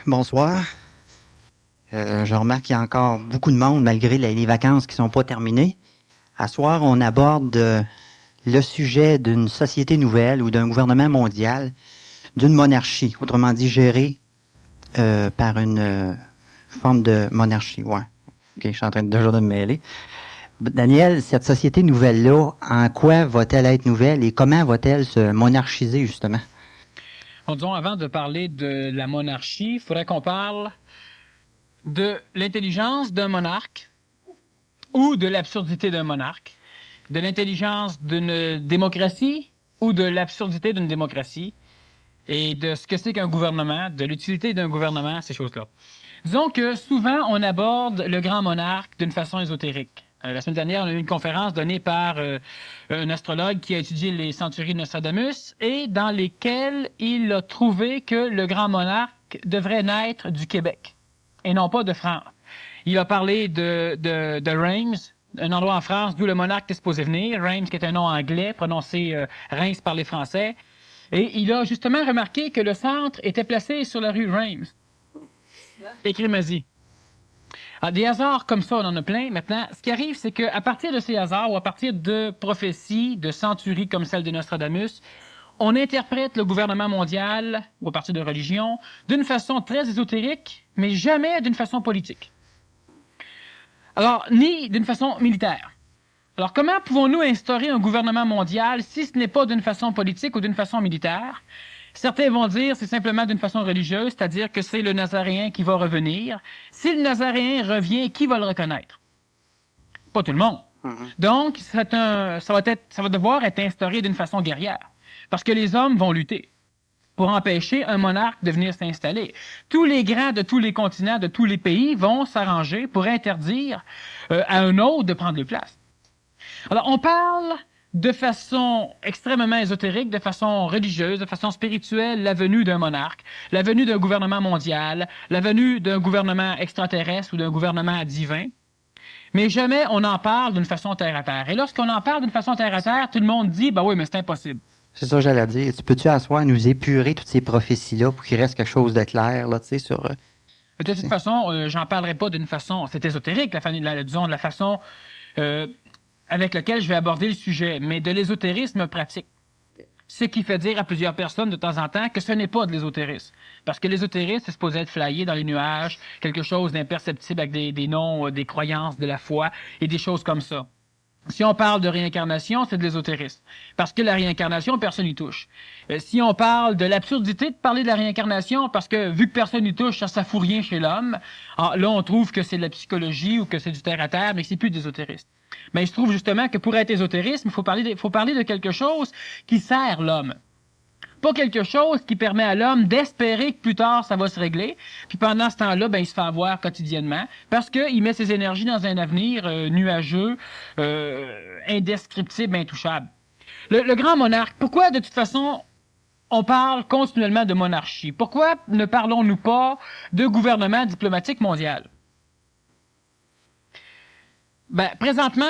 bonsoir. Je remarque qu'il y a encore beaucoup de monde malgré les vacances qui ne sont pas terminées. À soir, on aborde le sujet d'une société nouvelle ou d'un gouvernement mondial, d'une monarchie, autrement dit gérée par une forme de monarchie. Ouais. Ok, je suis en train déjà de me mêler. Daniel, cette société nouvelle-là, en quoi va-t-elle être nouvelle et comment va-t-elle se monarchiser, justement? Bon, disons, avant de parler de la monarchie, il faudrait qu'on parle de l'intelligence d'un monarque ou de l'absurdité d'un monarque, de l'intelligence d'une démocratie ou de l'absurdité d'une démocratie, et de ce que c'est qu'un gouvernement, de l'utilité d'un gouvernement, ces choses-là. Disons que souvent, on aborde le grand monarque d'une façon ésotérique. La semaine dernière, on a eu une conférence donnée par un astrologue qui a étudié les centuries de Nostradamus et dans lesquelles il a trouvé que le grand monarque devrait naître du Québec et non pas de France. Il a parlé de Reims, un endroit en France d'où le monarque est supposé venir. Reims, qui est un nom anglais, prononcé Reims par les Français. Et il a justement remarqué que le centre était placé sur la rue Reims. Écrit-moi-y. Alors, des hasards comme ça, on en a plein. Maintenant, ce qui arrive, c'est qu'à partir de ces hasards ou à partir de prophéties, de centuries comme celle de Nostradamus, on interprète le gouvernement mondial, ou à partir de religion, d'une façon très ésotérique, mais jamais d'une façon politique. Alors, ni d'une façon militaire. Alors, comment pouvons-nous instaurer un gouvernement mondial si ce n'est pas d'une façon politique ou d'une façon militaire? Certains vont dire c'est simplement d'une façon religieuse, c'est-à-dire que c'est le Nazaréen qui va revenir. Si le Nazaréen revient, qui va le reconnaître? Pas tout le monde. Donc, ça va devoir être instauré d'une façon guerrière. Parce que les hommes vont lutter pour empêcher un monarque de venir s'installer. Tous les grands de tous les continents, de tous les pays vont s'arranger pour interdire à un autre de prendre les places. Alors, on parle de façon extrêmement ésotérique, de façon religieuse, de façon spirituelle, la venue d'un monarque, la venue d'un gouvernement mondial, la venue d'un gouvernement extraterrestre ou d'un gouvernement divin. Mais jamais on en parle d'une façon terre-à-terre. Et lorsqu'on en parle d'une façon terre-à-terre, tout le monde dit, bah oui, mais c'est impossible. C'est ça que j'allais dire. Peux-tu asseoir nous épurer toutes ces prophéties-là pour qu'il reste quelque chose de clair, là, tu sais, sur... De toute façon, j'en parlerai pas d'une façon, c'est ésotérique, disons, de la façon avec laquelle je vais aborder le sujet, mais de l'ésotérisme pratique. Ce qui fait dire à plusieurs personnes de temps en temps que ce n'est pas de l'ésotérisme. Parce que l'ésotérisme, c'est supposé être flyé dans les nuages, quelque chose d'imperceptible avec des noms, des croyances, de la foi et des choses comme ça. Si on parle de réincarnation, c'est de l'ésotérisme. Parce que la réincarnation, personne n'y touche. Si on parle de l'absurdité de parler de la réincarnation, parce que vu que personne n'y touche, ça fout rien chez l'homme, là on trouve que c'est de la psychologie ou que c'est du terre-à-terre, mais c'est plus d'ésotérisme. Mais il se trouve justement que pour être ésotérisme, il faut parler de quelque chose qui sert l'homme. Pas quelque chose qui permet à l'homme d'espérer que plus tard, ça va se régler. Puis pendant ce temps-là, il se fait avoir quotidiennement parce qu'il met ses énergies dans un avenir nuageux, indescriptible, intouchable. Le grand monarque, pourquoi de toute façon on parle continuellement de monarchie? Pourquoi ne parlons-nous pas de gouvernement diplomatique mondial? Présentement,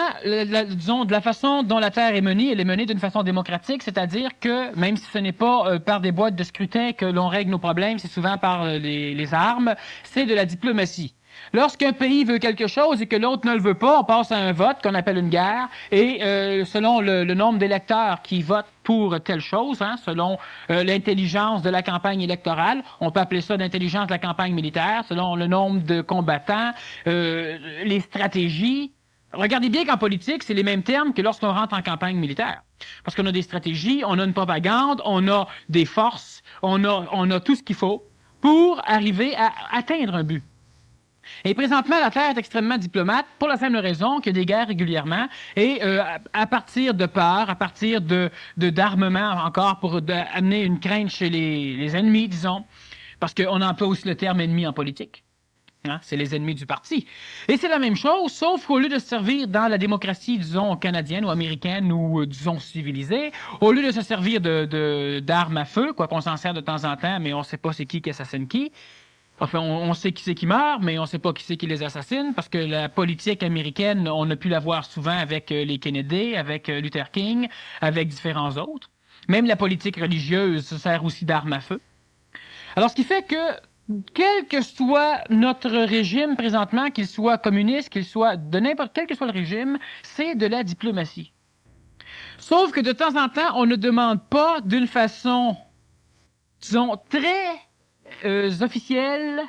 disons, de la façon dont la Terre est menée, elle est menée d'une façon démocratique, c'est-à-dire que, même si ce n'est pas par des boîtes de scrutin que l'on règle nos problèmes, c'est souvent par les armes, c'est de la diplomatie. Lorsqu'un pays veut quelque chose et que l'autre ne le veut pas, on passe à un vote qu'on appelle une guerre, et selon le nombre d'électeurs qui votent pour telle chose, selon l'intelligence de la campagne électorale, on peut appeler ça l'intelligence de la campagne militaire, selon le nombre de combattants, les stratégies. Regardez bien qu'en politique, c'est les mêmes termes que lorsqu'on rentre en campagne militaire. Parce qu'on a des stratégies, on a une propagande, on a des forces, on a tout ce qu'il faut pour arriver à atteindre un but. Et présentement, la Terre est extrêmement diplomate pour la simple raison qu'il y a des guerres régulièrement et à partir de peur, à partir d'armement encore pour amener une crainte chez les ennemis, disons, parce qu'on emploie aussi le terme ennemi en politique. C'est les ennemis du parti. Et c'est la même chose, sauf qu'au lieu de se servir dans la démocratie, disons, canadienne ou américaine ou, disons, civilisée, au lieu de se servir d'armes à feu, quoi qu'on s'en sert de temps en temps, mais on ne sait pas c'est qui assassine qui. Enfin, on sait qui c'est qui meurt, mais on ne sait pas qui c'est qui les assassine, parce que la politique américaine, on a pu la voir souvent avec les Kennedy, avec Luther King, avec différents autres. Même la politique religieuse se sert aussi d'armes à feu. Alors, ce qui fait que quel que soit notre régime présentement, qu'il soit communiste, qu'il soit de n'importe quel que soit le régime, c'est de la diplomatie. Sauf que de temps en temps, on ne demande pas d'une façon, disons, très officielle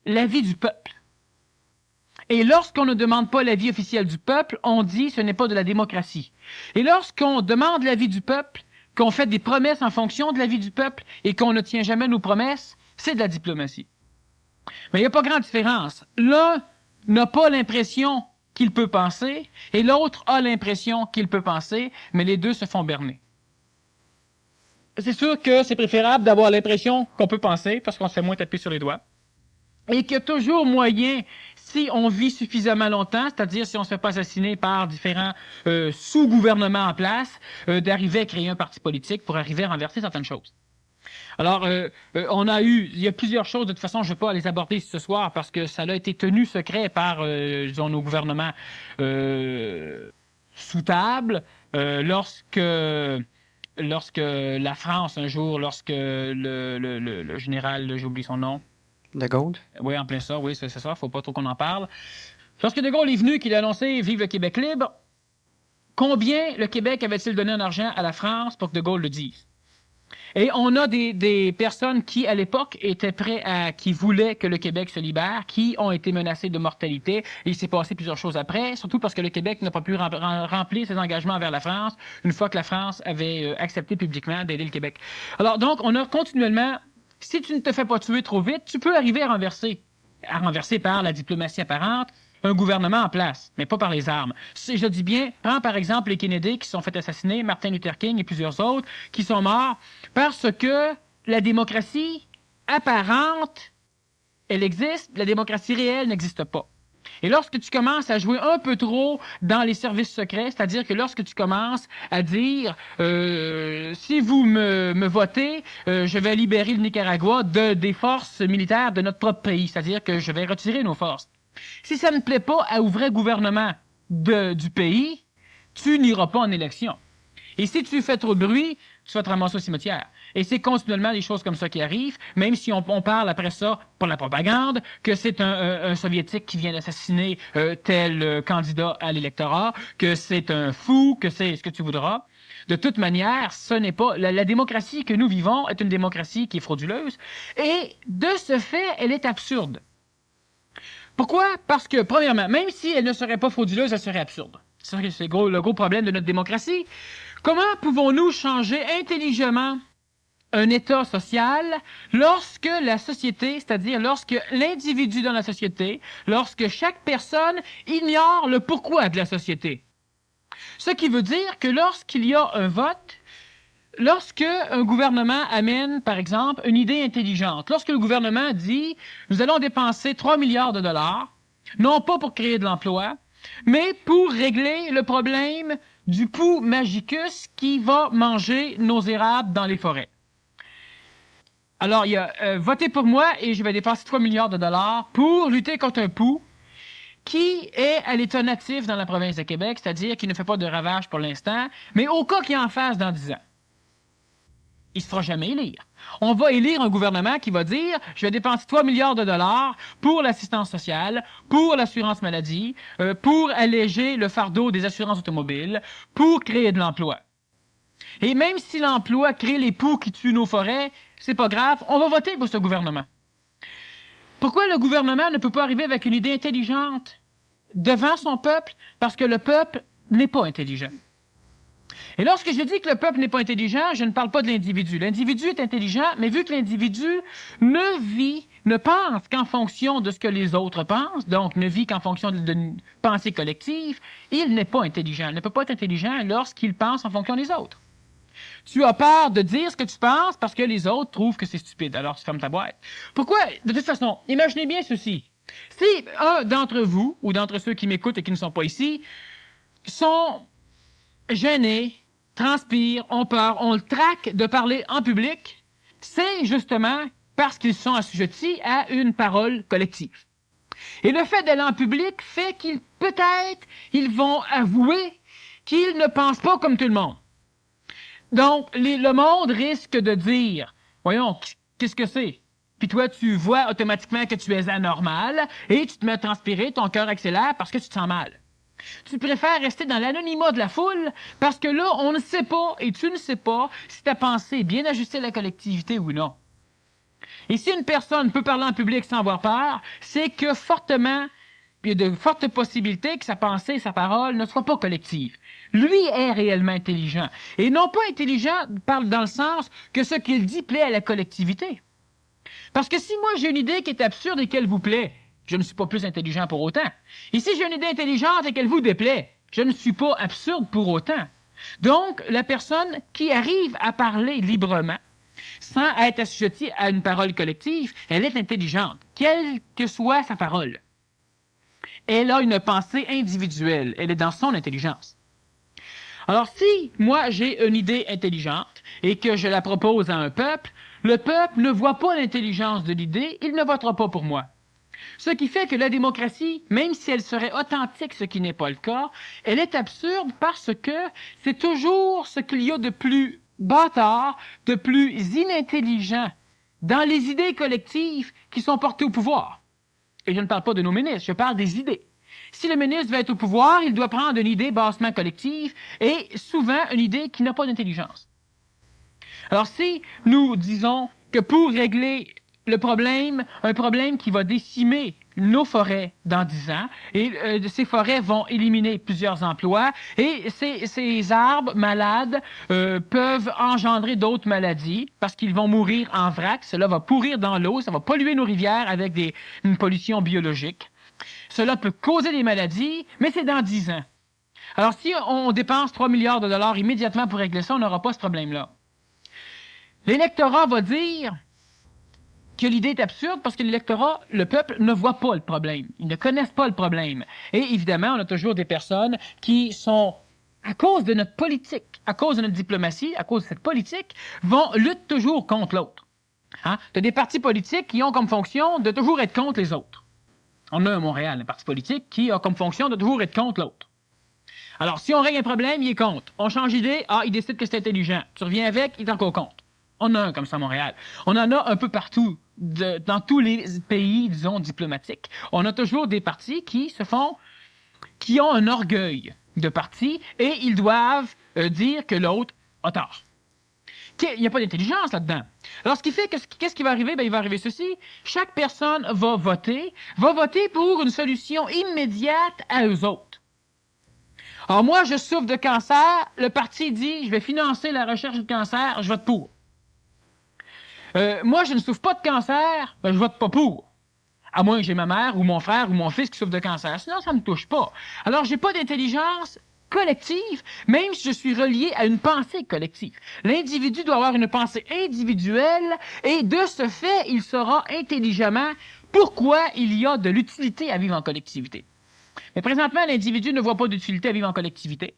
l'avis du peuple. Et lorsqu'on ne demande pas l'avis officiel du peuple, on dit ce n'est pas de la démocratie. Et lorsqu'on demande l'avis du peuple, qu'on fait des promesses en fonction de l'avis du peuple et qu'on ne tient jamais nos promesses, c'est de la diplomatie. Mais il n'y a pas grande différence. L'un n'a pas l'impression qu'il peut penser et l'autre a l'impression qu'il peut penser, mais les deux se font berner. C'est sûr que c'est préférable d'avoir l'impression qu'on peut penser parce qu'on se fait moins taper sur les doigts. Et qu'il y a toujours moyen, si on vit suffisamment longtemps, c'est-à-dire si on ne se fait pas assassiner par différents sous-gouvernements en place, d'arriver à créer un parti politique pour arriver à renverser certaines choses. Alors, il y a plusieurs choses, de toute façon, je ne vais pas les aborder ce soir parce que ça a été tenu secret par, disons, nos gouvernements sous table, lorsque la France, un jour, lorsque le général, j'ai oublié son nom, De Gaulle? Oui, en plein ça, oui, c'est ça, faut pas trop qu'on en parle. Lorsque De Gaulle est venu, qu'il a annoncé « Vive le Québec libre », combien le Québec avait-il donné en argent à la France pour que De Gaulle le dise? Et on a des personnes qui, à l'époque, étaient prêts qui voulaient que le Québec se libère, qui ont été menacées de mortalité. Et il s'est passé plusieurs choses après, surtout parce que le Québec n'a pas pu remplir ses engagements envers la France une fois que la France avait accepté publiquement d'aider le Québec. Alors donc, on a continuellement... Si tu ne te fais pas tuer trop vite, tu peux arriver à renverser par la diplomatie apparente un gouvernement en place, mais pas par les armes. Si je dis bien, prends par exemple les Kennedy qui se sont fait assassiner, Martin Luther King et plusieurs autres qui sont morts parce que la démocratie apparente, elle existe, la démocratie réelle n'existe pas. Et lorsque tu commences à jouer un peu trop dans les services secrets, c'est-à-dire que lorsque tu commences à dire si vous me votez, je vais libérer le Nicaragua des forces militaires de notre propre pays, c'est-à-dire que je vais retirer nos forces. Si ça ne plaît pas au vrai gouvernement du pays, tu n'iras pas en élection. Et si tu fais trop de bruit, tu vas te ramasser au cimetière. Et c'est continuellement des choses comme ça qui arrivent, même si on parle après ça, pour la propagande, que c'est un Soviétique qui vient d'assassiner tel candidat à l'électorat, que c'est un fou, que c'est ce que tu voudras. De toute manière, ce n'est pas... La démocratie que nous vivons est une démocratie qui est frauduleuse, et de ce fait, elle est absurde. Pourquoi? Parce que, premièrement, même si elle ne serait pas frauduleuse, elle serait absurde. C'est le gros problème de notre démocratie. Comment pouvons-nous changer intelligemment un État social lorsque la société, c'est-à-dire lorsque l'individu dans la société, lorsque chaque personne ignore le pourquoi de la société? Ce qui veut dire que lorsqu'il y a un vote, lorsque un gouvernement amène, par exemple, une idée intelligente, lorsque le gouvernement dit « nous allons dépenser 3 milliards de dollars, non pas pour créer de l'emploi, mais pour régler le problème du pou magicus qui va manger nos érables dans les forêts. » Alors, il y a votez pour moi et je vais dépenser 3 milliards de dollars pour lutter contre un pou qui est à l'état natif dans la province de Québec, c'est-à-dire qui ne fait pas de ravages pour l'instant, mais au cas qu'il en fasse dans 10 ans. Il ne se fera jamais élire. On va élire un gouvernement qui va dire « Je vais dépenser 3 milliards de dollars pour l'assistance sociale, pour l'assurance maladie, pour alléger le fardeau des assurances automobiles, pour créer de l'emploi. » Et même si l'emploi crée les poux qui tuent nos forêts, c'est pas grave, on va voter pour ce gouvernement. Pourquoi le gouvernement ne peut pas arriver avec une idée intelligente devant son peuple? Parce que le peuple n'est pas intelligent. Et lorsque je dis que le peuple n'est pas intelligent, je ne parle pas de l'individu. L'individu est intelligent, mais vu que l'individu ne pense qu'en fonction de ce que les autres pensent, donc ne vit qu'en fonction d'une pensée collective, il n'est pas intelligent. Il ne peut pas être intelligent lorsqu'il pense en fonction des autres. Tu as peur de dire ce que tu penses parce que les autres trouvent que c'est stupide. Alors tu fermes ta boîte. Pourquoi? De toute façon, imaginez bien ceci. Si un d'entre vous, ou d'entre ceux qui m'écoutent et qui ne sont pas ici, sont gênés, transpirent, ont peur, ont le trac de parler en public, c'est justement parce qu'ils sont assujettis à une parole collective. Et le fait d'aller en public fait qu'ils, peut-être, ils vont avouer qu'ils ne pensent pas comme tout le monde. Donc, le monde risque de dire, voyons, qu'est-ce que c'est? puis toi, tu vois automatiquement que tu es anormal, et tu te mets à transpirer, ton cœur accélère parce que tu te sens mal. Tu préfères rester dans l'anonymat de la foule parce que là, on ne sait pas, et tu ne sais pas, si ta pensée est bien ajustée à la collectivité ou non. Et si une personne peut parler en public sans avoir peur, c'est que fortement, il y a de fortes possibilités que sa pensée et sa parole ne soient pas collectives. Lui est réellement intelligent. Et non pas intelligent parle dans le sens que ce qu'il dit plaît à la collectivité. Parce que si moi j'ai une idée qui est absurde et qu'elle vous plaît, je ne suis pas plus intelligent pour autant. Et si j'ai une idée intelligente et qu'elle vous déplaît, je ne suis pas absurde pour autant. Donc, la personne qui arrive à parler librement, sans être assujettie à une parole collective, elle est intelligente, quelle que soit sa parole. Elle a une pensée individuelle, elle est dans son intelligence. Alors, si moi j'ai une idée intelligente et que je la propose à un peuple, le peuple ne voit pas l'intelligence de l'idée, il ne votera pas pour moi. Ce qui fait que la démocratie, même si elle serait authentique, ce qui n'est pas le cas, elle est absurde parce que c'est toujours ce qu'il y a de plus bâtard, de plus inintelligent dans les idées collectives qui sont portées au pouvoir. Et je ne parle pas de nos ministres, je parle des idées. Si le ministre veut être au pouvoir, il doit prendre une idée bassement collective et souvent une idée qui n'a pas d'intelligence. Alors si nous disons que pour régler le problème, un problème qui va décimer nos forêts dans 10 ans, et ces forêts vont éliminer plusieurs emplois, et ces arbres malades peuvent engendrer d'autres maladies, parce qu'ils vont mourir en vrac, cela va pourrir dans l'eau, ça va polluer nos rivières avec une pollution biologique. Cela peut causer des maladies, mais c'est dans 10 ans. Alors si on dépense 3 milliards de dollars immédiatement pour régler ça, on n'aura pas ce problème-là. L'électorat va dire que l'idée est absurde parce que l'électorat, le peuple, ne voit pas le problème. Ils ne connaissent pas le problème. Et évidemment, on a toujours des personnes qui sont, à cause de notre politique, à cause de notre diplomatie, à cause de cette politique, luttent toujours contre l'autre. Hein? Tu as des partis politiques qui ont comme fonction de toujours être contre les autres. On a à Montréal un parti politique qui a comme fonction de toujours être contre l'autre. Alors, si on règle un problème, il est contre. On change d'idée, il décide que c'est intelligent. Tu reviens avec, il est encore contre. On a un comme ça à Montréal. On en a un peu partout, dans tous les pays, disons, diplomatiques. On a toujours des partis qui ont un orgueil de parti et ils doivent dire que l'autre a tort. Il n'y a pas d'intelligence là-dedans. Alors, ce qui fait qu'est-ce qui va arriver? Il va arriver ceci. Chaque personne va voter pour une solution immédiate à eux autres. Alors, moi, je souffre de cancer. Le parti dit, je vais financer la recherche du cancer, je vote pour. Moi, je ne souffre pas de cancer, je vote pas pour. À moins que j'ai ma mère ou mon frère ou mon fils qui souffre de cancer. Sinon, ça ne me touche pas. Alors, j'ai pas d'intelligence collective, même si je suis relié à une pensée collective. L'individu doit avoir une pensée individuelle et de ce fait, il saura intelligemment pourquoi il y a de l'utilité à vivre en collectivité. Mais présentement, l'individu ne voit pas d'utilité à vivre en collectivité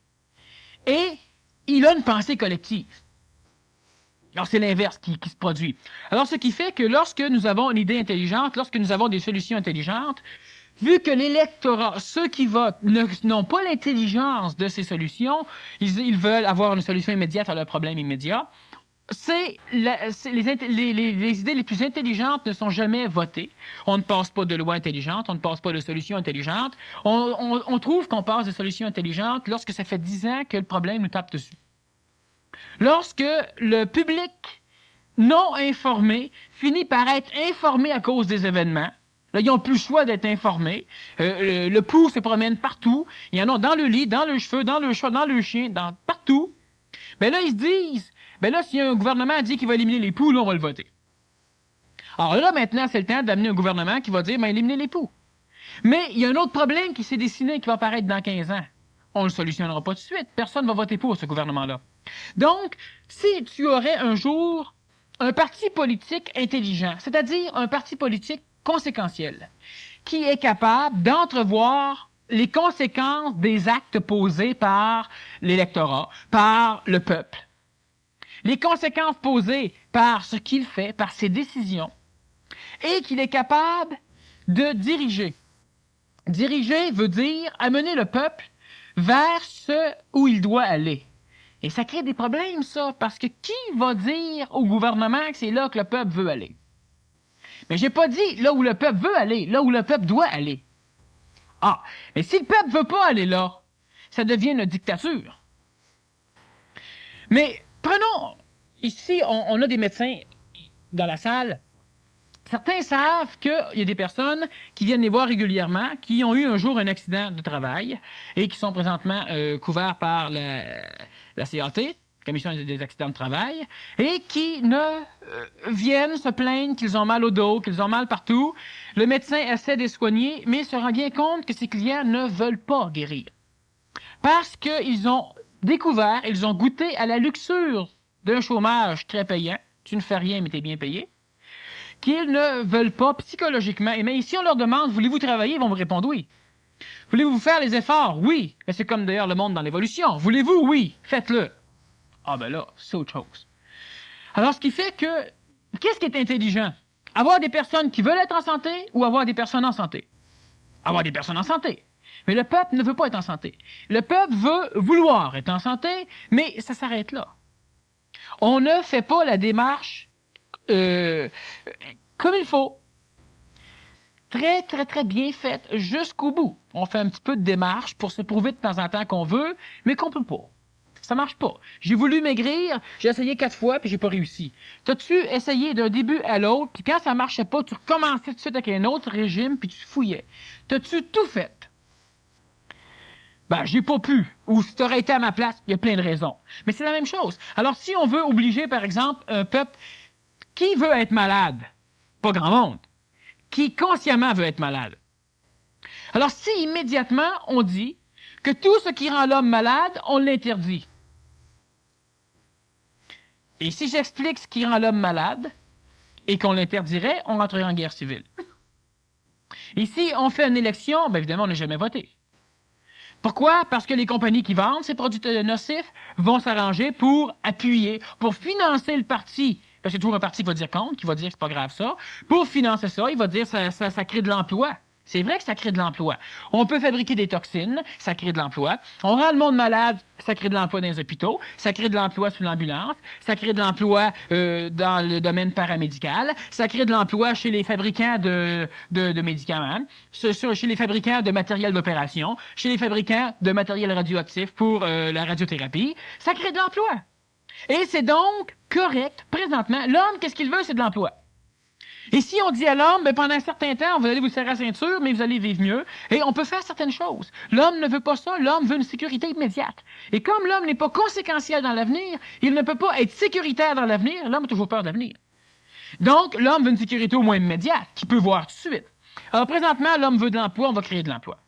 et il a une pensée collective. Alors, c'est l'inverse qui se produit. Alors, ce qui fait que lorsque nous avons une idée intelligente, lorsque nous avons des solutions intelligentes, vu que l'électorat, ceux qui votent, n'ont pas l'intelligence de ces solutions, ils veulent avoir une solution immédiate à leur problème immédiat, les idées les plus intelligentes ne sont jamais votées. On ne passe pas de loi intelligente, on ne passe pas de solutions intelligentes. On trouve qu'on passe de solutions intelligentes lorsque ça fait 10 ans que le problème nous tape dessus. Lorsque le public non informé finit par être informé à cause des événements, là, ils n'ont plus le choix d'être informés. Le pouls se promène partout. Il y en a dans le lit, dans le cheveu, dans le chat, dans le chien, partout. Ben là, ils se disent, si un gouvernement dit qu'il va éliminer les poux, là, on va le voter. Alors là, maintenant, c'est le temps d'amener un gouvernement qui va dire, éliminer les poux. Mais il y a un autre problème qui s'est dessiné qui va apparaître dans 15 ans. On ne le solutionnera pas tout de suite. Personne ne va voter pour ce gouvernement-là. Donc, si tu aurais un jour un parti politique intelligent, c'est-à-dire un parti politique conséquentiel, qui est capable d'entrevoir les conséquences des actes posés par l'électorat, par le peuple, les conséquences posées par ce qu'il fait, par ses décisions, et qu'il est capable de diriger. Diriger veut dire amener le peuple vers ce où il doit aller. Et ça crée des problèmes, ça, parce que qui va dire au gouvernement que c'est là que le peuple veut aller? Mais j'ai pas dit là où le peuple veut aller, là où le peuple doit aller. Ah, mais si le peuple veut pas aller là, ça devient une dictature. Mais prenons, ici, on a des médecins dans la salle. Certains savent qu'il y a des personnes qui viennent les voir régulièrement, qui ont eu un jour un accident de travail et qui sont présentement couverts par la CAT, Commission des accidents de travail, et qui viennent se plaindre qu'ils ont mal au dos, qu'ils ont mal partout. Le médecin essaie de les soigner, mais se rend bien compte que ses clients ne veulent pas guérir. Parce qu'ils ont découvert, ils ont goûté à la luxure d'un chômage très payant. Tu ne fais rien, mais tu es bien payé. Qu'ils ne veulent pas psychologiquement. Mais si on leur demande, voulez-vous travailler, ils vont me répondre oui. Voulez-vous faire les efforts? Oui. Mais c'est comme d'ailleurs le monde dans l'évolution. Voulez-vous? Oui. Faites-le. Ah ben là, c'est autre chose. Alors, ce qui fait que, qu'est-ce qui est intelligent? Avoir des personnes qui veulent être en santé ou avoir des personnes en santé? Avoir des personnes en santé. Mais le peuple ne veut pas être en santé. Le peuple veut vouloir être en santé, mais ça s'arrête là. On ne fait pas la démarche comme il faut. Très, très, très bien faite jusqu'au bout. On fait un petit peu de démarche pour se prouver de temps en temps qu'on veut, mais qu'on peut pas. Ça marche pas. J'ai voulu maigrir, j'ai essayé 4 fois, puis j'ai pas réussi. T'as-tu essayé d'un début à l'autre, puis quand ça marchait pas, tu recommençais tout de suite avec un autre régime, puis tu fouillais. T'as-tu tout fait? Ben, j'ai pas pu. Ou si t'aurais été à ma place, il y a plein de raisons. Mais c'est la même chose. Alors, si on veut obliger, par exemple, un peuple qui veut être malade, pas grand monde, qui consciemment veut être malade. Alors, si immédiatement on dit que tout ce qui rend l'homme malade, on l'interdit. Et si j'explique ce qui rend l'homme malade et qu'on l'interdirait, on rentrerait en guerre civile. Et si on fait une élection, bien évidemment, on n'a jamais voté. Pourquoi? Parce que les compagnies qui vendent ces produits nocifs vont s'arranger pour appuyer, pour financer le parti. Parce que c'est toujours un parti qui va dire contre, qui va dire que c'est pas grave ça. Pour financer ça, il va dire que ça crée de l'emploi. C'est vrai que ça crée de l'emploi. On peut fabriquer des toxines, ça crée de l'emploi. On rend le monde malade, ça crée de l'emploi dans les hôpitaux, ça crée de l'emploi sur l'ambulance, ça crée de l'emploi dans le domaine paramédical, ça crée de l'emploi chez les fabricants de médicaments, chez les fabricants de matériel d'opération, chez les fabricants de matériel radioactif pour la radiothérapie. Ça crée de l'emploi. Et c'est donc correct, présentement. L'homme, qu'est-ce qu'il veut? C'est de l'emploi. Et si on dit à l'homme, ben, pendant un certain temps, vous allez vous serrer la ceinture, mais vous allez vivre mieux, et on peut faire certaines choses. L'homme ne veut pas ça, l'homme veut une sécurité immédiate. Et comme l'homme n'est pas conséquentiel dans l'avenir, il ne peut pas être sécuritaire dans l'avenir, l'homme a toujours peur de l'avenir. Donc, l'homme veut une sécurité au moins immédiate, qu'il peut voir tout de suite. Alors, présentement, l'homme veut de l'emploi, on va créer de l'emploi.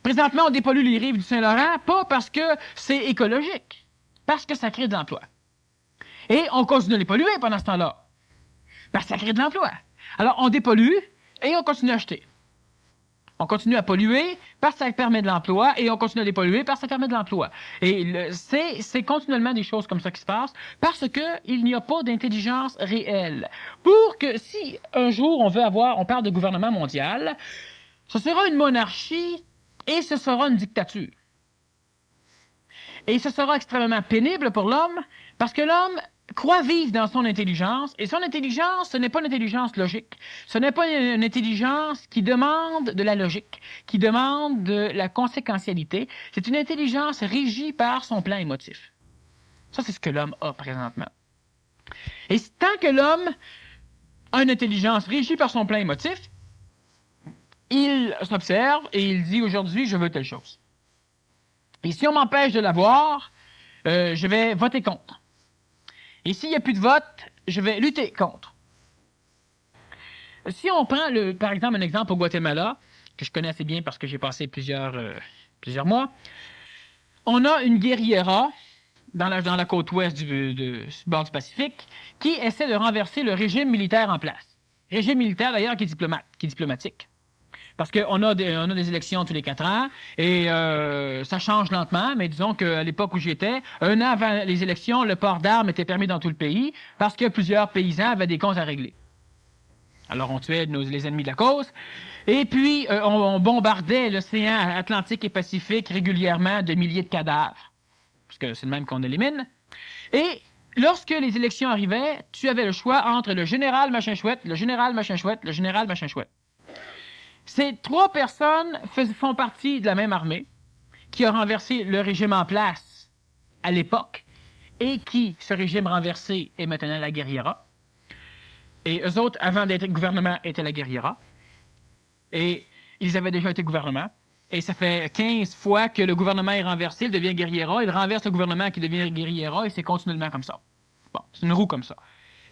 Présentement, on dépollue les rives du Saint-Laurent, pas parce que c'est écologique, parce que ça crée de l'emploi. Et on continue de les polluer pendant ce temps-là. Parce que ça crée de l'emploi. Alors, on dépollue et on continue à acheter. On continue à polluer parce que ça permet de l'emploi et on continue à dépolluer parce que ça permet de l'emploi. Et c'est continuellement des choses comme ça qui se passent parce qu'il n'y a pas d'intelligence réelle. Pour que si un jour on parle de gouvernement mondial, ce sera une monarchie et ce sera une dictature. Et ce sera extrêmement pénible pour l'homme parce que l'homme croit vivre dans son intelligence, et son intelligence, ce n'est pas une intelligence logique. Ce n'est pas une intelligence qui demande de la logique, qui demande de la conséquentialité. C'est une intelligence régie par son plan émotif. Ça, c'est ce que l'homme a présentement. Et tant que l'homme a une intelligence régie par son plan émotif, il s'observe et il dit aujourd'hui, je veux telle chose. Et si on m'empêche de l'avoir, je vais voter contre. Et s'il n'y a plus de vote, je vais lutter contre. Si on prend, par exemple, un exemple au Guatemala, que je connais assez bien parce que j'ai passé plusieurs mois, on a une guerriera dans la côte ouest du bord du Pacifique qui essaie de renverser le régime militaire en place. Régime militaire, d'ailleurs, qui est diplomatique. Parce qu'on a des élections tous les 4 ans et ça change lentement, mais disons qu'à l'époque où j'étais, 1 an avant les élections, le port d'armes était permis dans tout le pays parce que plusieurs paysans avaient des comptes à régler. Alors on tuait les ennemis de la cause et puis on bombardait l'océan Atlantique et Pacifique régulièrement de milliers de cadavres, parce que c'est le même qu'on élimine. Et lorsque les élections arrivaient, tu avais le choix entre le général machin chouette, le général machin chouette, le général machin chouette. Ces trois personnes font partie de la même armée qui a renversé le régime en place à l'époque et qui, ce régime renversé, est maintenant la guerrilla. Et eux autres, avant d'être gouvernement, étaient la guerrilla. Et ils avaient déjà été gouvernement. Et ça fait 15 fois que le gouvernement est renversé, il devient guerrilla, il renverse le gouvernement qui devient guerrilla, et c'est continuellement comme ça. Bon, c'est une roue comme ça.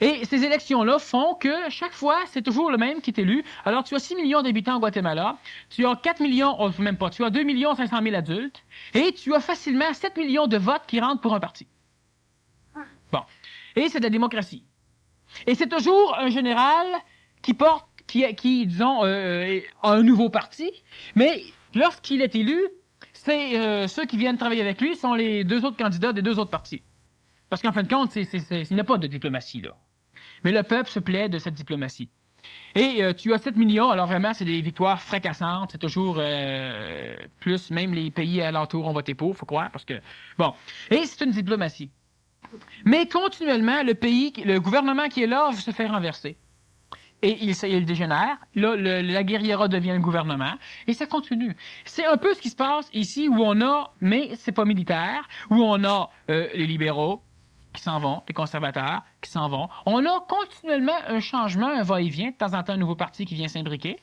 Et ces élections-là font que chaque fois, c'est toujours le même qui est élu. Alors, tu as 6 millions d'habitants au Guatemala, tu as 4 millions, oh, même pas, tu as 2 500 000 adultes, et tu as facilement 7 millions de votes qui rentrent pour un parti. Bon. Et c'est de la démocratie. Et c'est toujours un général qui disons, a un nouveau parti, mais lorsqu'il est élu, c'est ceux qui viennent travailler avec lui sont les deux autres candidats des deux autres partis. Parce qu'en fin de compte, il n'y a pas de diplomatie, là. Mais le peuple se plaît de cette diplomatie. Et tu as 7 millions, alors vraiment, c'est des victoires fracassantes. C'est toujours plus, même les pays alentours ont voté pour, faut croire, parce que... Bon. Et c'est une diplomatie. Mais continuellement, le gouvernement qui est là se fait renverser. Et il dégénère. Là, la guerrilla devient le gouvernement. Et ça continue. C'est un peu ce qui se passe ici où on a, mais c'est pas militaire, où on a les libéraux qui s'en vont, les conservateurs qui s'en vont. On a continuellement un changement, un va-et-vient. De temps en temps, un nouveau parti qui vient s'imbriquer.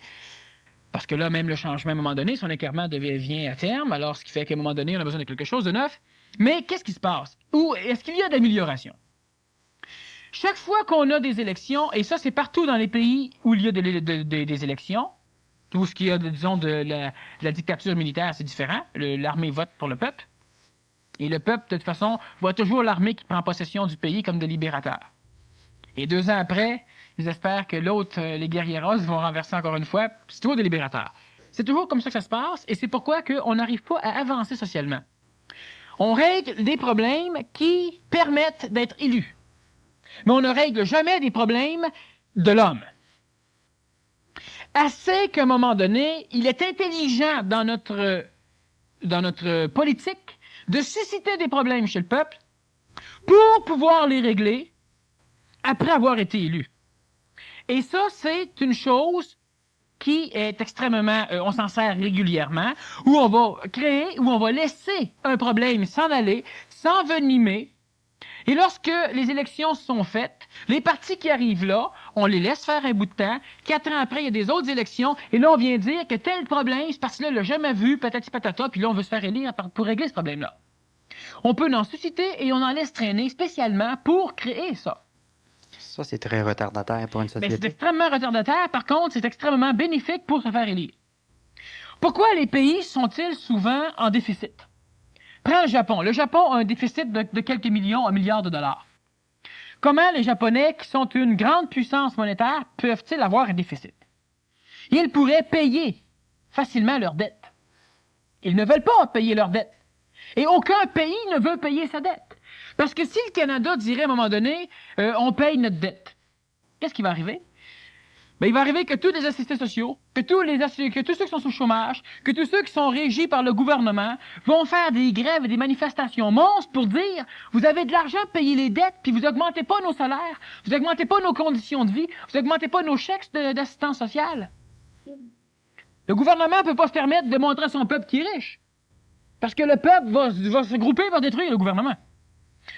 Parce que là, même le changement, à un moment donné, son écœurement vient à terme. Alors, ce qui fait qu'à un moment donné, on a besoin de quelque chose de neuf. Mais qu'est-ce qui se passe? Ou est-ce qu'il y a d'amélioration? Chaque fois qu'on a des élections, et ça c'est partout dans les pays où il y a des élections, tout ce qu'il y a, disons, de la dictature militaire, c'est différent. L'armée vote pour le peuple. Et le peuple, de toute façon, voit toujours l'armée qui prend possession du pays comme de libérateur. Et 2 ans après, ils espèrent que les guerrilleros vont renverser encore une fois. C'est toujours des libérateurs. C'est toujours comme ça que ça se passe, et c'est pourquoi on n'arrive pas à avancer socialement. On règle des problèmes qui permettent d'être élus. Mais on ne règle jamais des problèmes de l'homme. Assez qu'à un moment donné, il est intelligent dans notre politique de susciter des problèmes chez le peuple pour pouvoir les régler après avoir été élu. Et ça, c'est une chose qui est extrêmement... on s'en sert régulièrement, où on va créer, où on va laisser un problème s'en aller, s'envenimer. Et lorsque les élections sont faites, les partis qui arrivent là, on les laisse faire un bout de temps. 4 ans après, il y a des autres élections. Et là, on vient dire que tel problème, ce parti-là l'a jamais vu, patati patata, puis là, on veut se faire élire pour régler ce problème-là. On peut en susciter et on en laisse traîner spécialement pour créer ça. Ça, c'est très retardataire pour une Mais société. c'est extrêmement retardataire. Par contre, c'est extrêmement bénéfique pour se faire élire. Pourquoi les pays sont-ils souvent en déficit? Prends le Japon. Le Japon a un déficit de quelques millions, $1 milliard. Comment les Japonais, qui sont une grande puissance monétaire, peuvent-ils avoir un déficit? Ils pourraient payer facilement leurs dettes. Ils ne veulent pas payer leurs dettes. Et aucun pays ne veut payer sa dette. Parce que si le Canada dirait à un moment donné, on paye notre dette, qu'est-ce qui va arriver? Ben, il va arriver que tous les assistés sociaux, que tous ceux qui sont sous chômage, que tous ceux qui sont régis par le gouvernement vont faire des grèves et des manifestations monstres pour dire vous avez de l'argent pour payer les dettes, puis vous augmentez pas nos salaires, vous augmentez pas nos conditions de vie, vous augmentez pas nos chèques d'assistance sociale. Le gouvernement ne peut pas se permettre de montrer à son peuple qu'il est riche. Parce que le peuple va se grouper, va détruire le gouvernement.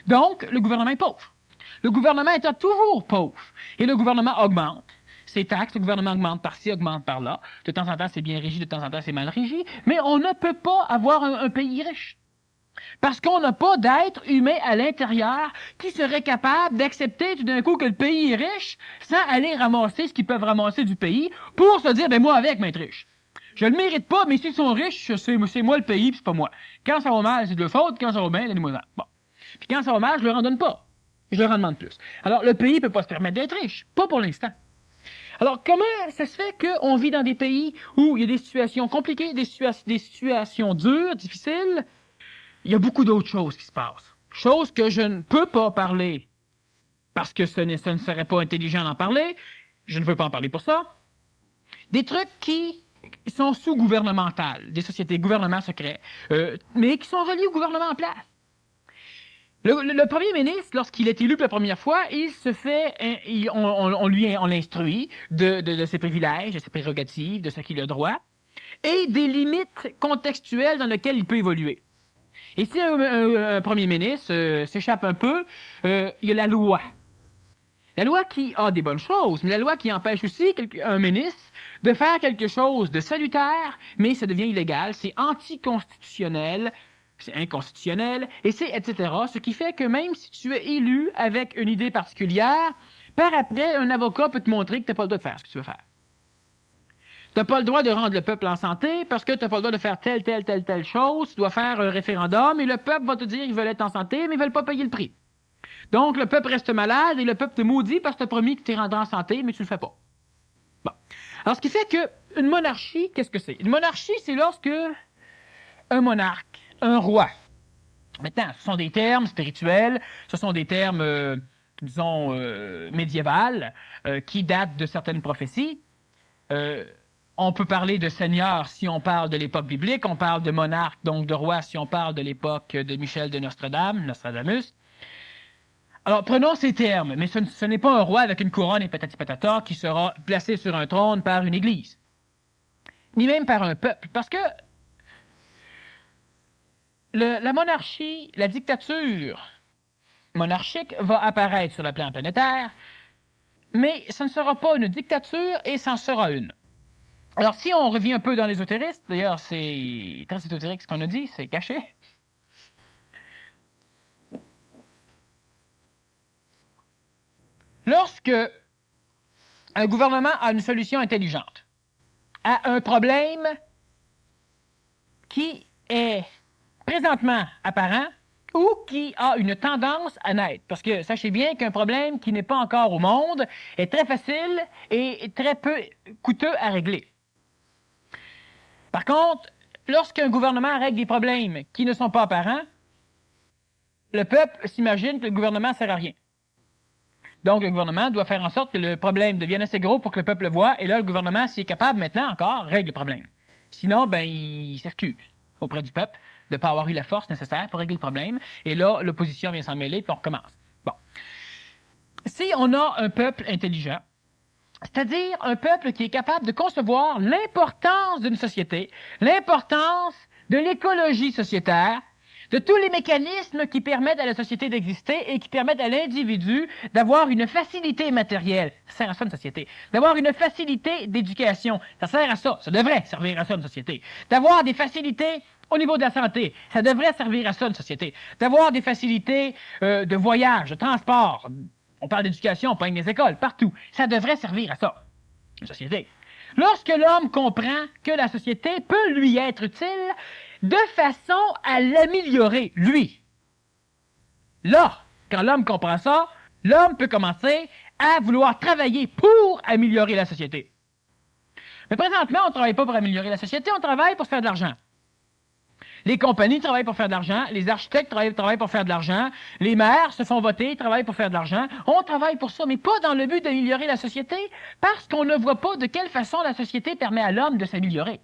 Donc, le gouvernement est pauvre. Le gouvernement est toujours pauvre. Et le gouvernement augmente ses taxes, le gouvernement augmente par-ci, augmente par-là. De temps en temps, c'est bien régi, de temps en temps, c'est mal régi. Mais on ne peut pas avoir un pays riche. Parce qu'on n'a pas d'être humain à l'intérieur qui serait capable d'accepter tout d'un coup que le pays est riche sans aller ramasser ce qu'ils peuvent ramasser du pays pour se dire, ben moi avec, m'être riche. Je le mérite pas, mais s'ils sont riches, c'est moi le pays, puis c'est pas moi. Quand ça va mal, c'est de leur faute. Quand ça va bien, donnez-moi-en. Bon. Puis quand ça va mal, je leur en donne pas. Je leur en demande plus. Alors, le pays peut pas se permettre d'être riche. Pas pour l'instant. Alors, comment ça se fait qu'on vit dans des pays où il y a des situations compliquées, des situations dures, difficiles? Il y a beaucoup d'autres choses qui se passent. Choses que je ne peux pas parler parce que ce ne serait pas intelligent d'en parler. Je ne veux pas en parler pour ça. Des trucs qui sont sous-gouvernementales, des sociétés, gouvernements secrets, mais qui sont reliés au gouvernement en place. Le premier ministre, lorsqu'il est élu pour la première fois, il se fait, on l'instruit de ses privilèges, de ses prérogatives, de ce qu'il a droit, et des limites contextuelles dans lesquelles il peut évoluer. Et si un premier ministre s'échappe un peu, il y a la loi. La loi qui a des bonnes choses, mais la loi qui empêche aussi un ministre de faire quelque chose de salutaire, mais ça devient illégal, c'est anticonstitutionnel, c'est inconstitutionnel, et c'est etc. Ce qui fait que même si tu es élu avec une idée particulière, par après, un avocat peut te montrer que tu n'as pas le droit de faire ce que tu veux faire. Tu n'as pas le droit de rendre le peuple en santé parce que tu n'as pas le droit de faire telle chose. Tu dois faire un référendum et le peuple va te dire qu'ils veulent être en santé, mais ils ne veulent pas payer le prix. Donc, le peuple reste malade et le peuple te maudit parce que tu as promis que tu es rendu en santé, mais tu ne le fais pas. Bon. Alors, ce qui fait qu'une monarchie, qu'est-ce que c'est? Une monarchie, c'est lorsque un monarque, un roi. Maintenant, ce sont des termes spirituels, ce sont des termes, disons, médiévales, qui datent de certaines prophéties. On peut parler de seigneur si on parle de l'époque biblique, on parle de monarque, donc de roi, si on parle de l'époque de Michel de Nostradamus. Alors, prenons ces termes, mais ce n'est pas un roi avec une couronne et patati patata qui sera placé sur un trône par une église, ni même par un peuple, parce que la monarchie, la dictature monarchique va apparaître sur le plan planétaire, mais ce ne sera pas une dictature et c'en sera une. Alors, si on revient un peu dans l'ésotérisme, d'ailleurs, c'est très ésotérique ce qu'on a dit, c'est caché. Lorsque un gouvernement a une solution intelligente à un problème qui est présentement apparent ou qui a une tendance à naître, parce que sachez bien qu'un problème qui n'est pas encore au monde est très facile et très peu coûteux à régler. Par contre, lorsqu'un gouvernement règle des problèmes qui ne sont pas apparents, le peuple s'imagine que le gouvernement ne sert à rien. Donc, le gouvernement doit faire en sorte que le problème devienne assez gros pour que le peuple le voie, et là, le gouvernement, s'il est capable maintenant encore, règle le problème. Sinon, ben, il s'excuse auprès du peuple de ne pas avoir eu la force nécessaire pour régler le problème, et là, l'opposition vient s'en mêler, puis on recommence. Bon. Si on a un peuple intelligent, c'est-à-dire un peuple qui est capable de concevoir l'importance d'une société, l'importance de l'écologie sociétaire, de tous les mécanismes qui permettent à la société d'exister et qui permettent à l'individu d'avoir une facilité matérielle. Ça sert à ça une société. D'avoir une facilité d'éducation. Ça sert à ça. Ça devrait servir à ça une société. D'avoir des facilités au niveau de la santé. Ça devrait servir à ça une société. D'avoir des facilités de voyage, de transport. On parle d'éducation, on parle des écoles, partout. Ça devrait servir à ça, une société. Lorsque l'homme comprend que la société peut lui être utile de façon à l'améliorer, lui. Là, quand l'homme comprend ça, l'homme peut commencer à vouloir travailler pour améliorer la société. Mais présentement, on ne travaille pas pour améliorer la société, on travaille pour se faire de l'argent. Les compagnies travaillent pour faire de l'argent, les architectes travaillent pour faire de l'argent, les maires se font voter, travaillent pour faire de l'argent. On travaille pour ça, mais pas dans le but d'améliorer la société, parce qu'on ne voit pas de quelle façon la société permet à l'homme de s'améliorer.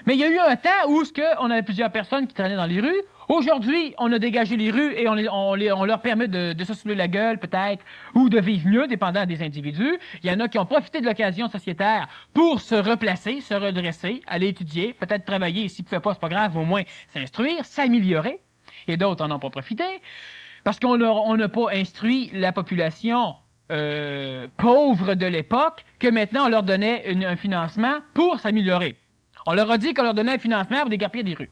Mais il y a eu un temps où on avait plusieurs personnes qui traînaient dans les rues. Aujourd'hui, on a dégagé les rues et on leur permet de se saouler la gueule, peut-être, ou de vivre mieux, dépendant des individus. Il y en a qui ont profité de l'occasion sociétaire pour se replacer, se redresser, aller étudier, peut-être travailler. S'ils ne pouvaient pas, c'est pas grave, au moins s'instruire, s'améliorer. Et d'autres n'en ont pas profité. Parce qu'on n'a pas instruit la population pauvre de l'époque, que maintenant on leur donnait un financement pour s'améliorer. On leur a dit qu'on leur donnait un financement pour déguerpir des rues.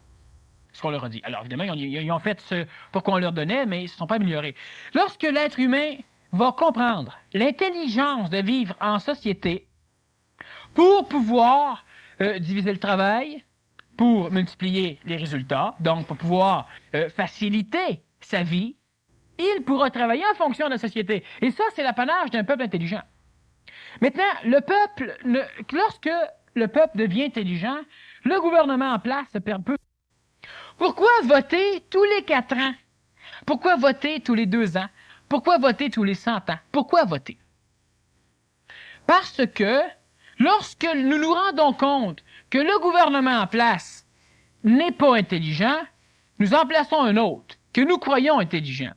C'est ce qu'on leur a dit. Alors, évidemment, ils ont fait ce pourquoi on leur donnait, mais ils ne se sont pas améliorés. Lorsque l'être humain va comprendre l'intelligence de vivre en société pour pouvoir diviser le travail, pour multiplier les résultats, donc pour pouvoir faciliter sa vie, il pourra travailler en fonction de la société. Et ça, c'est l'apanage d'un peuple intelligent. Maintenant, lorsque le peuple devient intelligent, le gouvernement en place se perd peu. Pourquoi voter tous les 4 ans? Pourquoi voter tous les 2 ans? Pourquoi voter tous les 100 ans? Pourquoi voter? Parce que lorsque nous nous rendons compte que le gouvernement en place n'est pas intelligent, nous en plaçons un autre que nous croyons intelligents.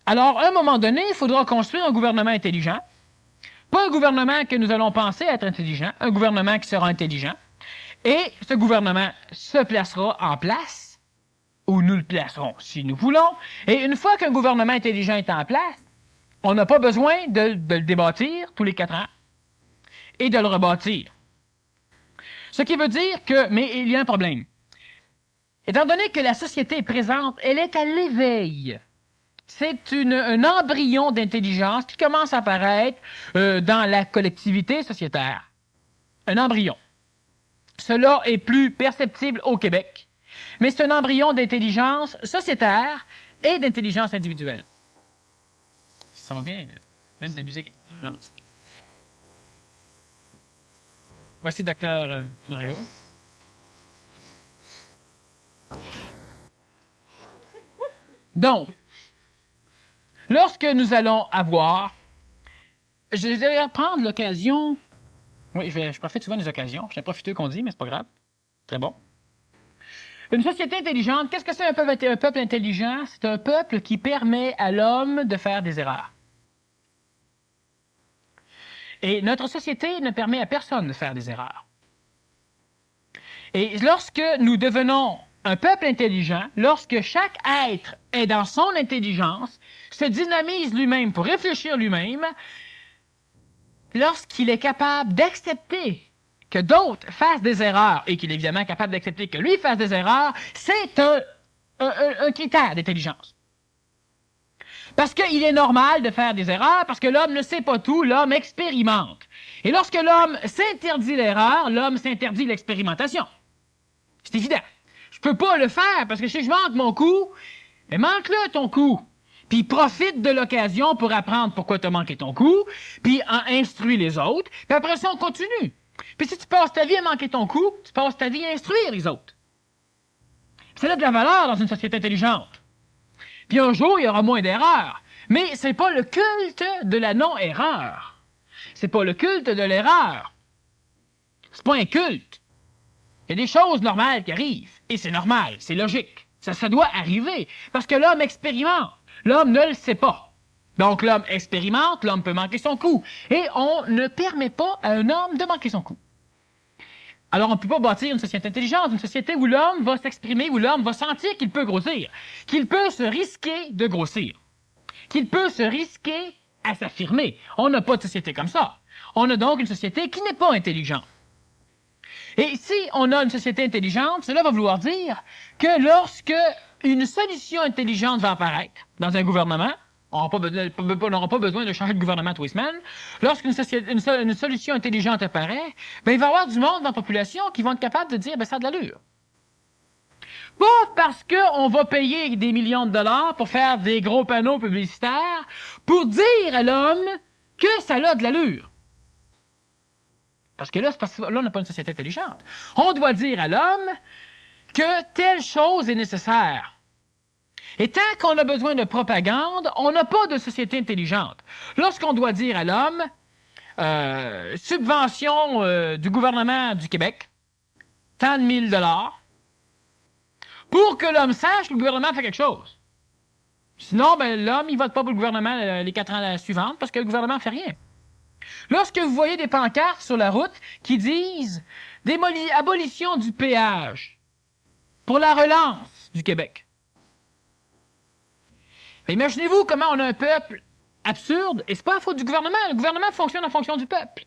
Alors, à un moment donné, il faudra construire un gouvernement intelligent. Pas un gouvernement que nous allons penser être intelligent, un gouvernement qui sera intelligent. Et ce gouvernement se placera en place, ou nous le placerons si nous voulons. Et une fois qu'un gouvernement intelligent est en place, on n'a pas besoin de le débâtir tous les 4 ans et de le rebâtir. Ce qui veut dire que, mais il y a un problème. Étant donné que la société est présente, elle est à l'éveil. C'est un embryon d'intelligence qui commence à apparaître dans la collectivité sociétaire. Un embryon. Cela est plus perceptible au Québec, mais c'est un embryon d'intelligence sociétaire et d'intelligence individuelle. Ça va bien, même de la musique. Non. Voici Dr. Mario. Donc, lorsque nous allons avoir, je vais prendre l'occasion, oui, je profite souvent des occasions, je suis un profiteur qu'on dit, mais c'est pas grave, très bon. Une société intelligente, qu'est-ce que c'est un peuple intelligent? C'est un peuple qui permet à l'homme de faire des erreurs. Et notre société ne permet à personne de faire des erreurs. Et lorsque nous devenons un peuple intelligent, lorsque chaque être est dans son intelligence, se dynamise lui-même pour réfléchir lui-même, lorsqu'il est capable d'accepter que d'autres fassent des erreurs et qu'il est évidemment capable d'accepter que lui fasse des erreurs, c'est un critère d'intelligence. Parce qu'il est normal de faire des erreurs, parce que l'homme ne sait pas tout, l'homme expérimente. Et lorsque l'homme s'interdit l'erreur, l'homme s'interdit l'expérimentation. C'est évident. Je peux pas le faire, parce que si je manque mon coup, mais manque-le ton coup. Puis profite de l'occasion pour apprendre pourquoi tu as manqué ton coup, puis instruis les autres, puis après ça, on continue. Puis si tu passes ta vie à manquer ton coup, tu passes ta vie à instruire les autres. C'est là de la valeur dans une société intelligente. Puis un jour, il y aura moins d'erreurs. Mais c'est pas le culte de la non-erreur. C'est pas le culte de l'erreur. C'est pas un culte. Il y a des choses normales qui arrivent. Et c'est normal, c'est logique. Ça doit arriver. Parce que l'homme expérimente. L'homme ne le sait pas. Donc l'homme expérimente, l'homme peut manquer son coup. Et on ne permet pas à un homme de manquer son coup. Alors on ne peut pas bâtir une société intelligente, une société où l'homme va s'exprimer, où l'homme va sentir qu'il peut grossir, qu'il peut se risquer de grossir, qu'il peut se risquer à s'affirmer. On n'a pas de société comme ça. On a donc une société qui n'est pas intelligente. Et si on a une société intelligente, cela va vouloir dire que lorsque une solution intelligente va apparaître dans un gouvernement, on n'aura pas besoin de changer de gouvernement tous les semaines. Lorsqu'une une solution intelligente apparaît, ben, il va y avoir du monde dans la population qui vont être capables de dire ben, ça a de l'allure. Pas parce qu'on va payer des millions de dollars pour faire des gros panneaux publicitaires pour dire à l'homme que ça a de l'allure. Parce que là, c'est parce que là, on n'a pas une société intelligente. On doit dire à l'homme que telle chose est nécessaire. Et tant qu'on a besoin de propagande, on n'a pas de société intelligente. Lorsqu'on doit dire à l'homme, subvention du gouvernement du Québec, tant de 1000 $, pour que l'homme sache que le gouvernement fait quelque chose. Sinon, ben, l'homme, il vote pas pour le gouvernement les 4 ans suivants parce que le gouvernement ne fait rien. Lorsque vous voyez des pancartes sur la route qui disent « abolition du péage pour la relance du Québec », imaginez-vous comment on a un peuple absurde, et c'est pas la faute du gouvernement. Le gouvernement fonctionne en fonction du peuple.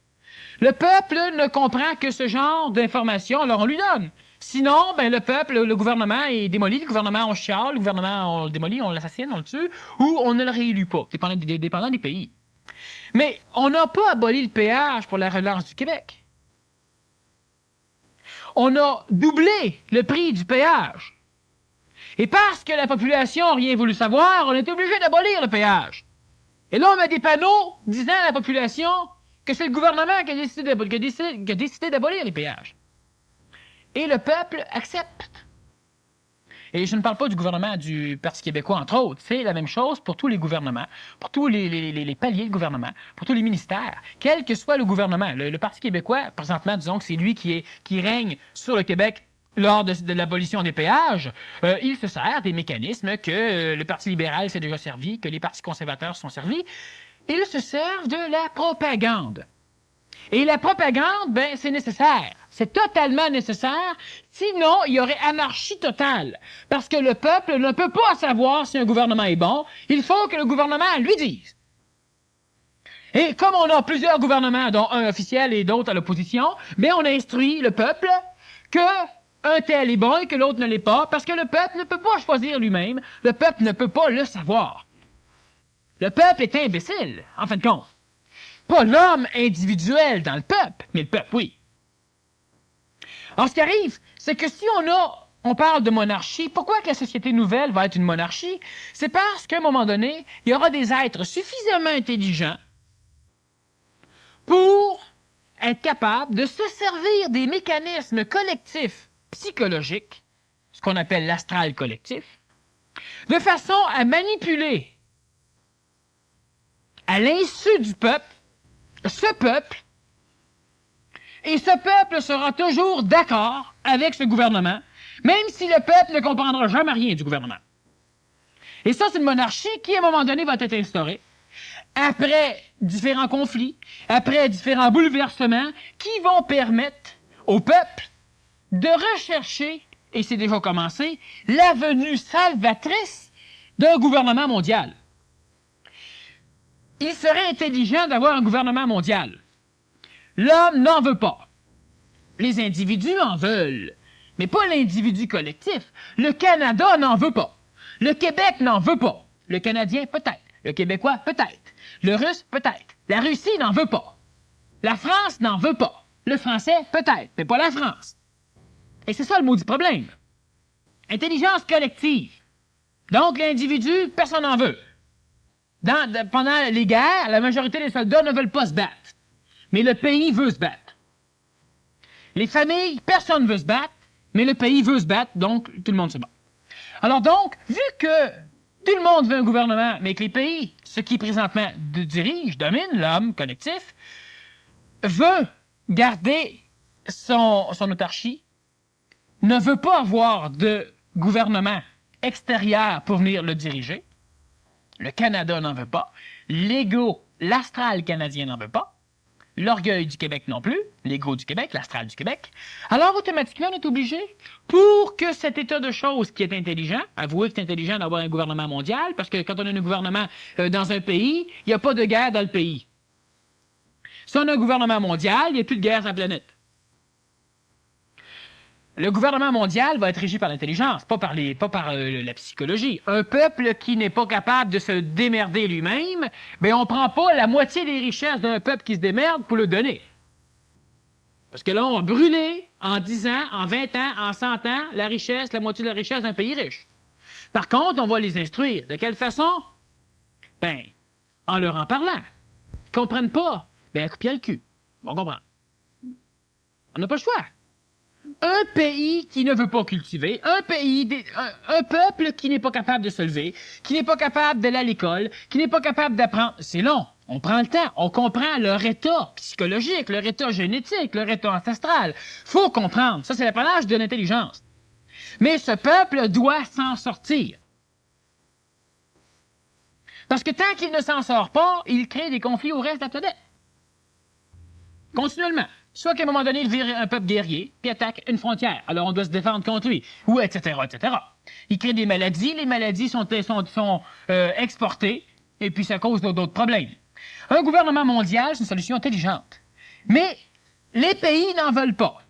Le peuple ne comprend que ce genre d'informations, alors on lui donne. Sinon, ben, le peuple, le gouvernement est démoli, le gouvernement on chiale, le gouvernement on le démolit, on l'assassine, on le tue, ou on ne le réélit pas, dépendant des pays. Mais on n'a pas aboli le péage pour la relance du Québec. On a doublé le prix du péage. Et parce que la population n'a rien voulu savoir, on est obligé d'abolir le péage. Et là, on met des panneaux disant à la population que c'est le gouvernement qui a décidé d'abolir les péages. Et le peuple accepte. Et je ne parle pas du gouvernement du Parti québécois, entre autres. C'est la même chose pour tous les gouvernements, pour tous les paliers de gouvernement, pour tous les ministères, quel que soit le gouvernement. Le Parti québécois, présentement, disons que c'est lui qui règne sur le Québec lors de l'abolition des péages, il se sert des mécanismes que le Parti libéral s'est déjà servi, que les partis conservateurs sont servis. Ils se servent de la propagande. Et la propagande, ben, c'est nécessaire. C'est totalement nécessaire. Sinon, il y aurait anarchie totale. Parce que le peuple ne peut pas savoir si un gouvernement est bon. Il faut que le gouvernement lui dise. Et comme on a plusieurs gouvernements, dont un officiel et d'autres à l'opposition, ben, on instruit le peuple que un tel est bon et que l'autre ne l'est pas, parce que le peuple ne peut pas choisir lui-même. Le peuple ne peut pas le savoir. Le peuple est imbécile, en fin de compte. Pas l'homme individuel dans le peuple, mais le peuple, oui. Alors, ce qui arrive, c'est que si on parle de monarchie, pourquoi que la société nouvelle va être une monarchie? C'est parce qu'à un moment donné, il y aura des êtres suffisamment intelligents pour être capables de se servir des mécanismes collectifs psychologiques, ce qu'on appelle l'astral collectif, de façon à manipuler à l'insu du peuple, ce peuple, et ce peuple sera toujours d'accord avec ce gouvernement, même si le peuple ne comprendra jamais rien du gouvernement. Et ça, c'est une monarchie qui, à un moment donné, va être instaurée, après différents conflits, après différents bouleversements, qui vont permettre au peuple de rechercher, et c'est déjà commencé, la venue salvatrice d'un gouvernement mondial. Il serait intelligent d'avoir un gouvernement mondial. L'homme n'en veut pas. Les individus en veulent, mais pas l'individu collectif. Le Canada n'en veut pas. Le Québec n'en veut pas. Le Canadien, peut-être. Le Québécois, peut-être. Le Russe, peut-être. La Russie n'en veut pas. La France n'en veut pas. Le Français, peut-être, mais pas la France. Et c'est ça le maudit problème. Intelligence collective. Donc, l'individu, personne n'en veut. Pendant les guerres, la majorité des soldats ne veulent pas se battre. Mais le pays veut se battre. Les familles, personne ne veut se battre, mais le pays veut se battre, donc tout le monde se bat. Alors donc, vu que tout le monde veut un gouvernement, mais que les pays, ce qui présentement dirige, domine, l'homme collectif, veut garder son autarchie, ne veut pas avoir de gouvernement extérieur pour venir le diriger. Le Canada n'en veut pas. L'ego, l'astral canadien n'en veut pas. L'orgueil du Québec non plus. L'ego du Québec, l'astral du Québec. Alors, automatiquement, on est obligé, pour que cet état de choses qui est intelligent, avouez que c'est intelligent d'avoir un gouvernement mondial, parce que quand on a un gouvernement dans un pays, il n'y a pas de guerre dans le pays. Si on a un gouvernement mondial, il n'y a plus de guerre sur la planète. Le gouvernement mondial va être régi par l'intelligence, pas par la psychologie. Un peuple qui n'est pas capable de se démerder lui-même, ben on prend pas la moitié des richesses d'un peuple qui se démerde pour le donner. Parce que là, on va brûler en 10 ans, en 20 ans, en 100 ans, la moitié de la richesse d'un pays riche. Par contre, on va les instruire. De quelle façon? Ben, en leur en parlant. Ils comprennent pas. Ben, coup pied le cul. On comprend. On n'a pas le choix. Un pays qui ne veut pas cultiver, un peuple qui n'est pas capable de se lever, qui n'est pas capable d'aller à l'école, qui n'est pas capable d'apprendre. C'est long. On prend le temps. On comprend leur état psychologique, leur état génétique, leur état ancestral. Faut comprendre. Ça, c'est l'apanage de l'intelligence. Mais ce peuple doit s'en sortir. Parce que tant qu'il ne s'en sort pas, il crée des conflits au reste de la planète. Continuellement. Soit qu'à un moment donné, il vire un peuple guerrier, puis attaque une frontière. Alors, on doit se défendre contre lui. Ou, etc., etc. Il crée des maladies. Les maladies sont exportées, et puis ça cause d'autres problèmes. Un gouvernement mondial, c'est une solution intelligente. Mais les pays n'en veulent pas.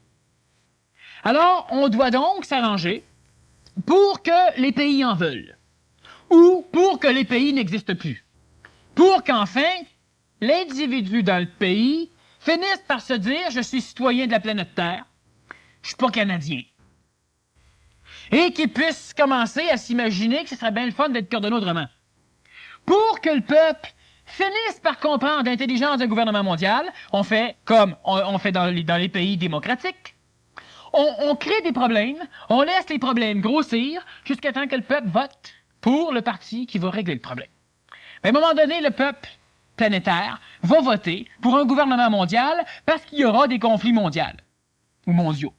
Alors, on doit donc s'arranger pour que les pays en veulent. Ou pour que les pays n'existent plus. Pour qu'enfin, l'individu dans le pays finissent par se dire « Je suis citoyen de la planète Terre, je suis pas Canadien. » Et qu'ils puissent commencer à s'imaginer que ce serait bien le fun d'être coordonné autrement. Pour que le peuple finisse par comprendre l'intelligence d'un gouvernement mondial, on fait comme on fait dans les pays démocratiques. On crée des problèmes, on laisse les problèmes grossir jusqu'à temps que le peuple vote pour le parti qui va régler le problème. Mais à un moment donné, le peuple planétaire va voter pour un gouvernement mondial parce qu'il y aura des conflits mondiaux ou mondiaux.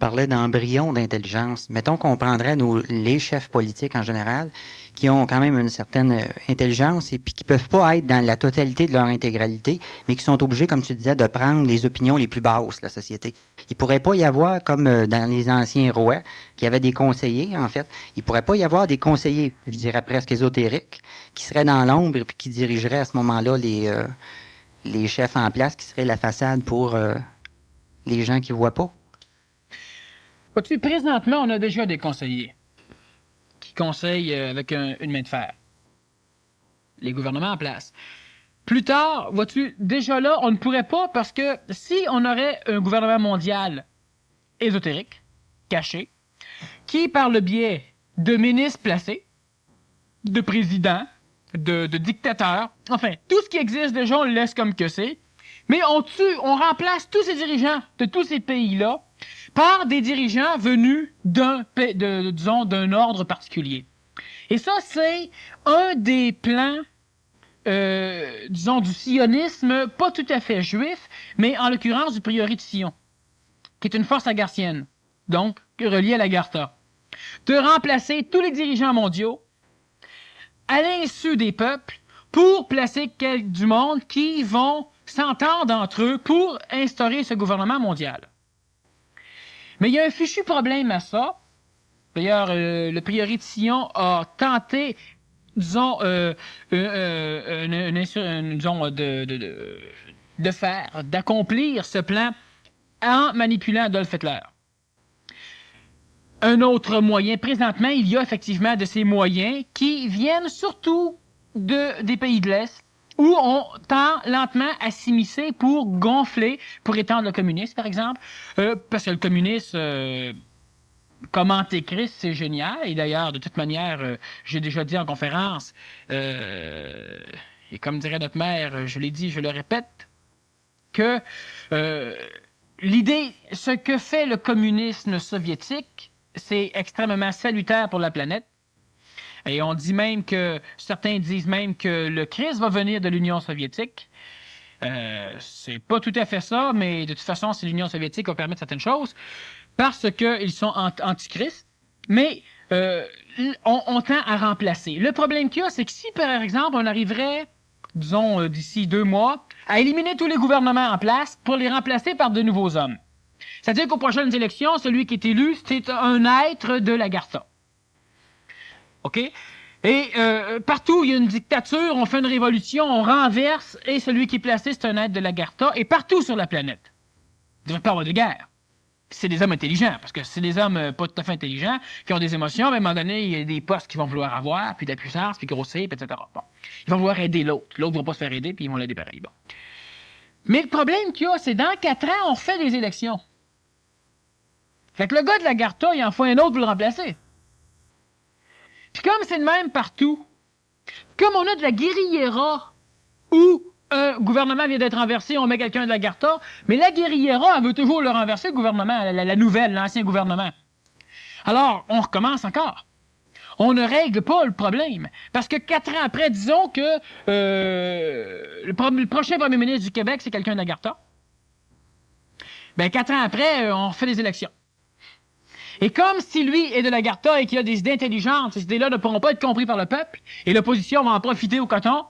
parlais d'embryon d'intelligence. Mettons qu'on prendrait les chefs politiques en général, qui ont quand même une certaine intelligence et puis qui peuvent pas être dans la totalité de leur intégralité, mais qui sont obligés, comme tu disais, de prendre les opinions les plus basses de la société. Il pourrait pas y avoir, comme dans les anciens rois, qui avaient des conseillers, en fait, il pourrait pas y avoir des conseillers, je dirais presque ésotériques, qui seraient dans l'ombre et puis qui dirigeraient à ce moment-là les chefs en place, qui seraient la façade pour les gens qui voient pas. Vois-tu, présentement, on a déjà des conseillers qui conseillent avec une main de fer. Les gouvernements en place. Plus tard, vois-tu, déjà là, on ne pourrait pas parce que si on aurait un gouvernement mondial ésotérique, caché, qui, par le biais de ministres placés, de présidents, de dictateurs, enfin, tout ce qui existe déjà, on le laisse comme que c'est, mais on remplace tous ces dirigeants de tous ces pays-là par des dirigeants venus d'un ordre particulier. Et ça, c'est un des plans, du sionisme, pas tout à fait juif, mais en l'occurrence du priori de Sion, qui est une force agarthienne, donc reliée à l'Agartha, de remplacer tous les dirigeants mondiaux à l'insu des peuples pour placer du monde qui vont s'entendre entre eux pour instaurer ce gouvernement mondial. Mais il y a un fichu problème à ça. D'ailleurs, le priori de Sion a tenté, disons, d'accomplir ce plan en manipulant Adolf Hitler. Un autre moyen, présentement, il y a effectivement de ces moyens qui viennent surtout des pays de l'Est, où on tend lentement à s'immiscer pour gonfler, pour étendre le communisme, par exemple, parce que le communisme, comme antéchrist, c'est génial, et d'ailleurs, de toute manière, j'ai déjà dit en conférence, et comme dirait notre mère, je l'ai dit, je le répète, que l'idée, ce que fait le communisme soviétique, c'est extrêmement salutaire pour la planète. Et on dit même que, certains disent même que le Christ va venir de l'Union soviétique. C'est pas tout à fait ça, mais de toute façon, c'est l'Union soviétique qui va permettre certaines choses parce qu'ils sont antichrist. Mais on tend à remplacer. Le problème qu'il y a, c'est que si, par exemple, on arriverait, disons, d'ici 2 mois, à éliminer tous les gouvernements en place pour les remplacer par de nouveaux hommes. C'est-à-dire qu'aux prochaines élections, celui qui est élu, c'est un être de l'Agartha. OK? Et partout où il y a une dictature, on fait une révolution, on renverse, et celui qui est placé, c'est un être de l'Agartha, et partout sur la planète. Il ne devrait pas avoir de guerre. C'est des hommes intelligents, parce que c'est des hommes pas tout à fait intelligents, qui ont des émotions, mais à un moment donné, il y a des postes qu'ils vont vouloir avoir, puis de la puissance, puis grossir, puis etc. Bon. Ils vont vouloir aider l'autre. L'autre ne va pas se faire aider, puis ils vont l'aider pareil. Bon. Mais le problème qu'il y a, c'est dans 4 ans, on fait des élections. Fait que le gars de l'Agartha, il en faut un autre pour le remplacer. Puis comme c'est le même partout, comme on a de la guérilla où un gouvernement vient d'être renversé, on met quelqu'un de l'Agartha, mais la guérilla, elle veut toujours le renverser, le gouvernement, la nouvelle, l'ancien gouvernement. Alors, on recommence encore. On ne règle pas le problème. Parce que 4 ans après, disons que le prochain premier ministre du Québec, c'est quelqu'un de l'Agartha. Ben, 4 ans après, on fait des élections. Et comme si lui est de l'Agartha et qu'il a des idées intelligentes, ces idées-là ne pourront pas être comprises par le peuple, et l'opposition va en profiter au coton,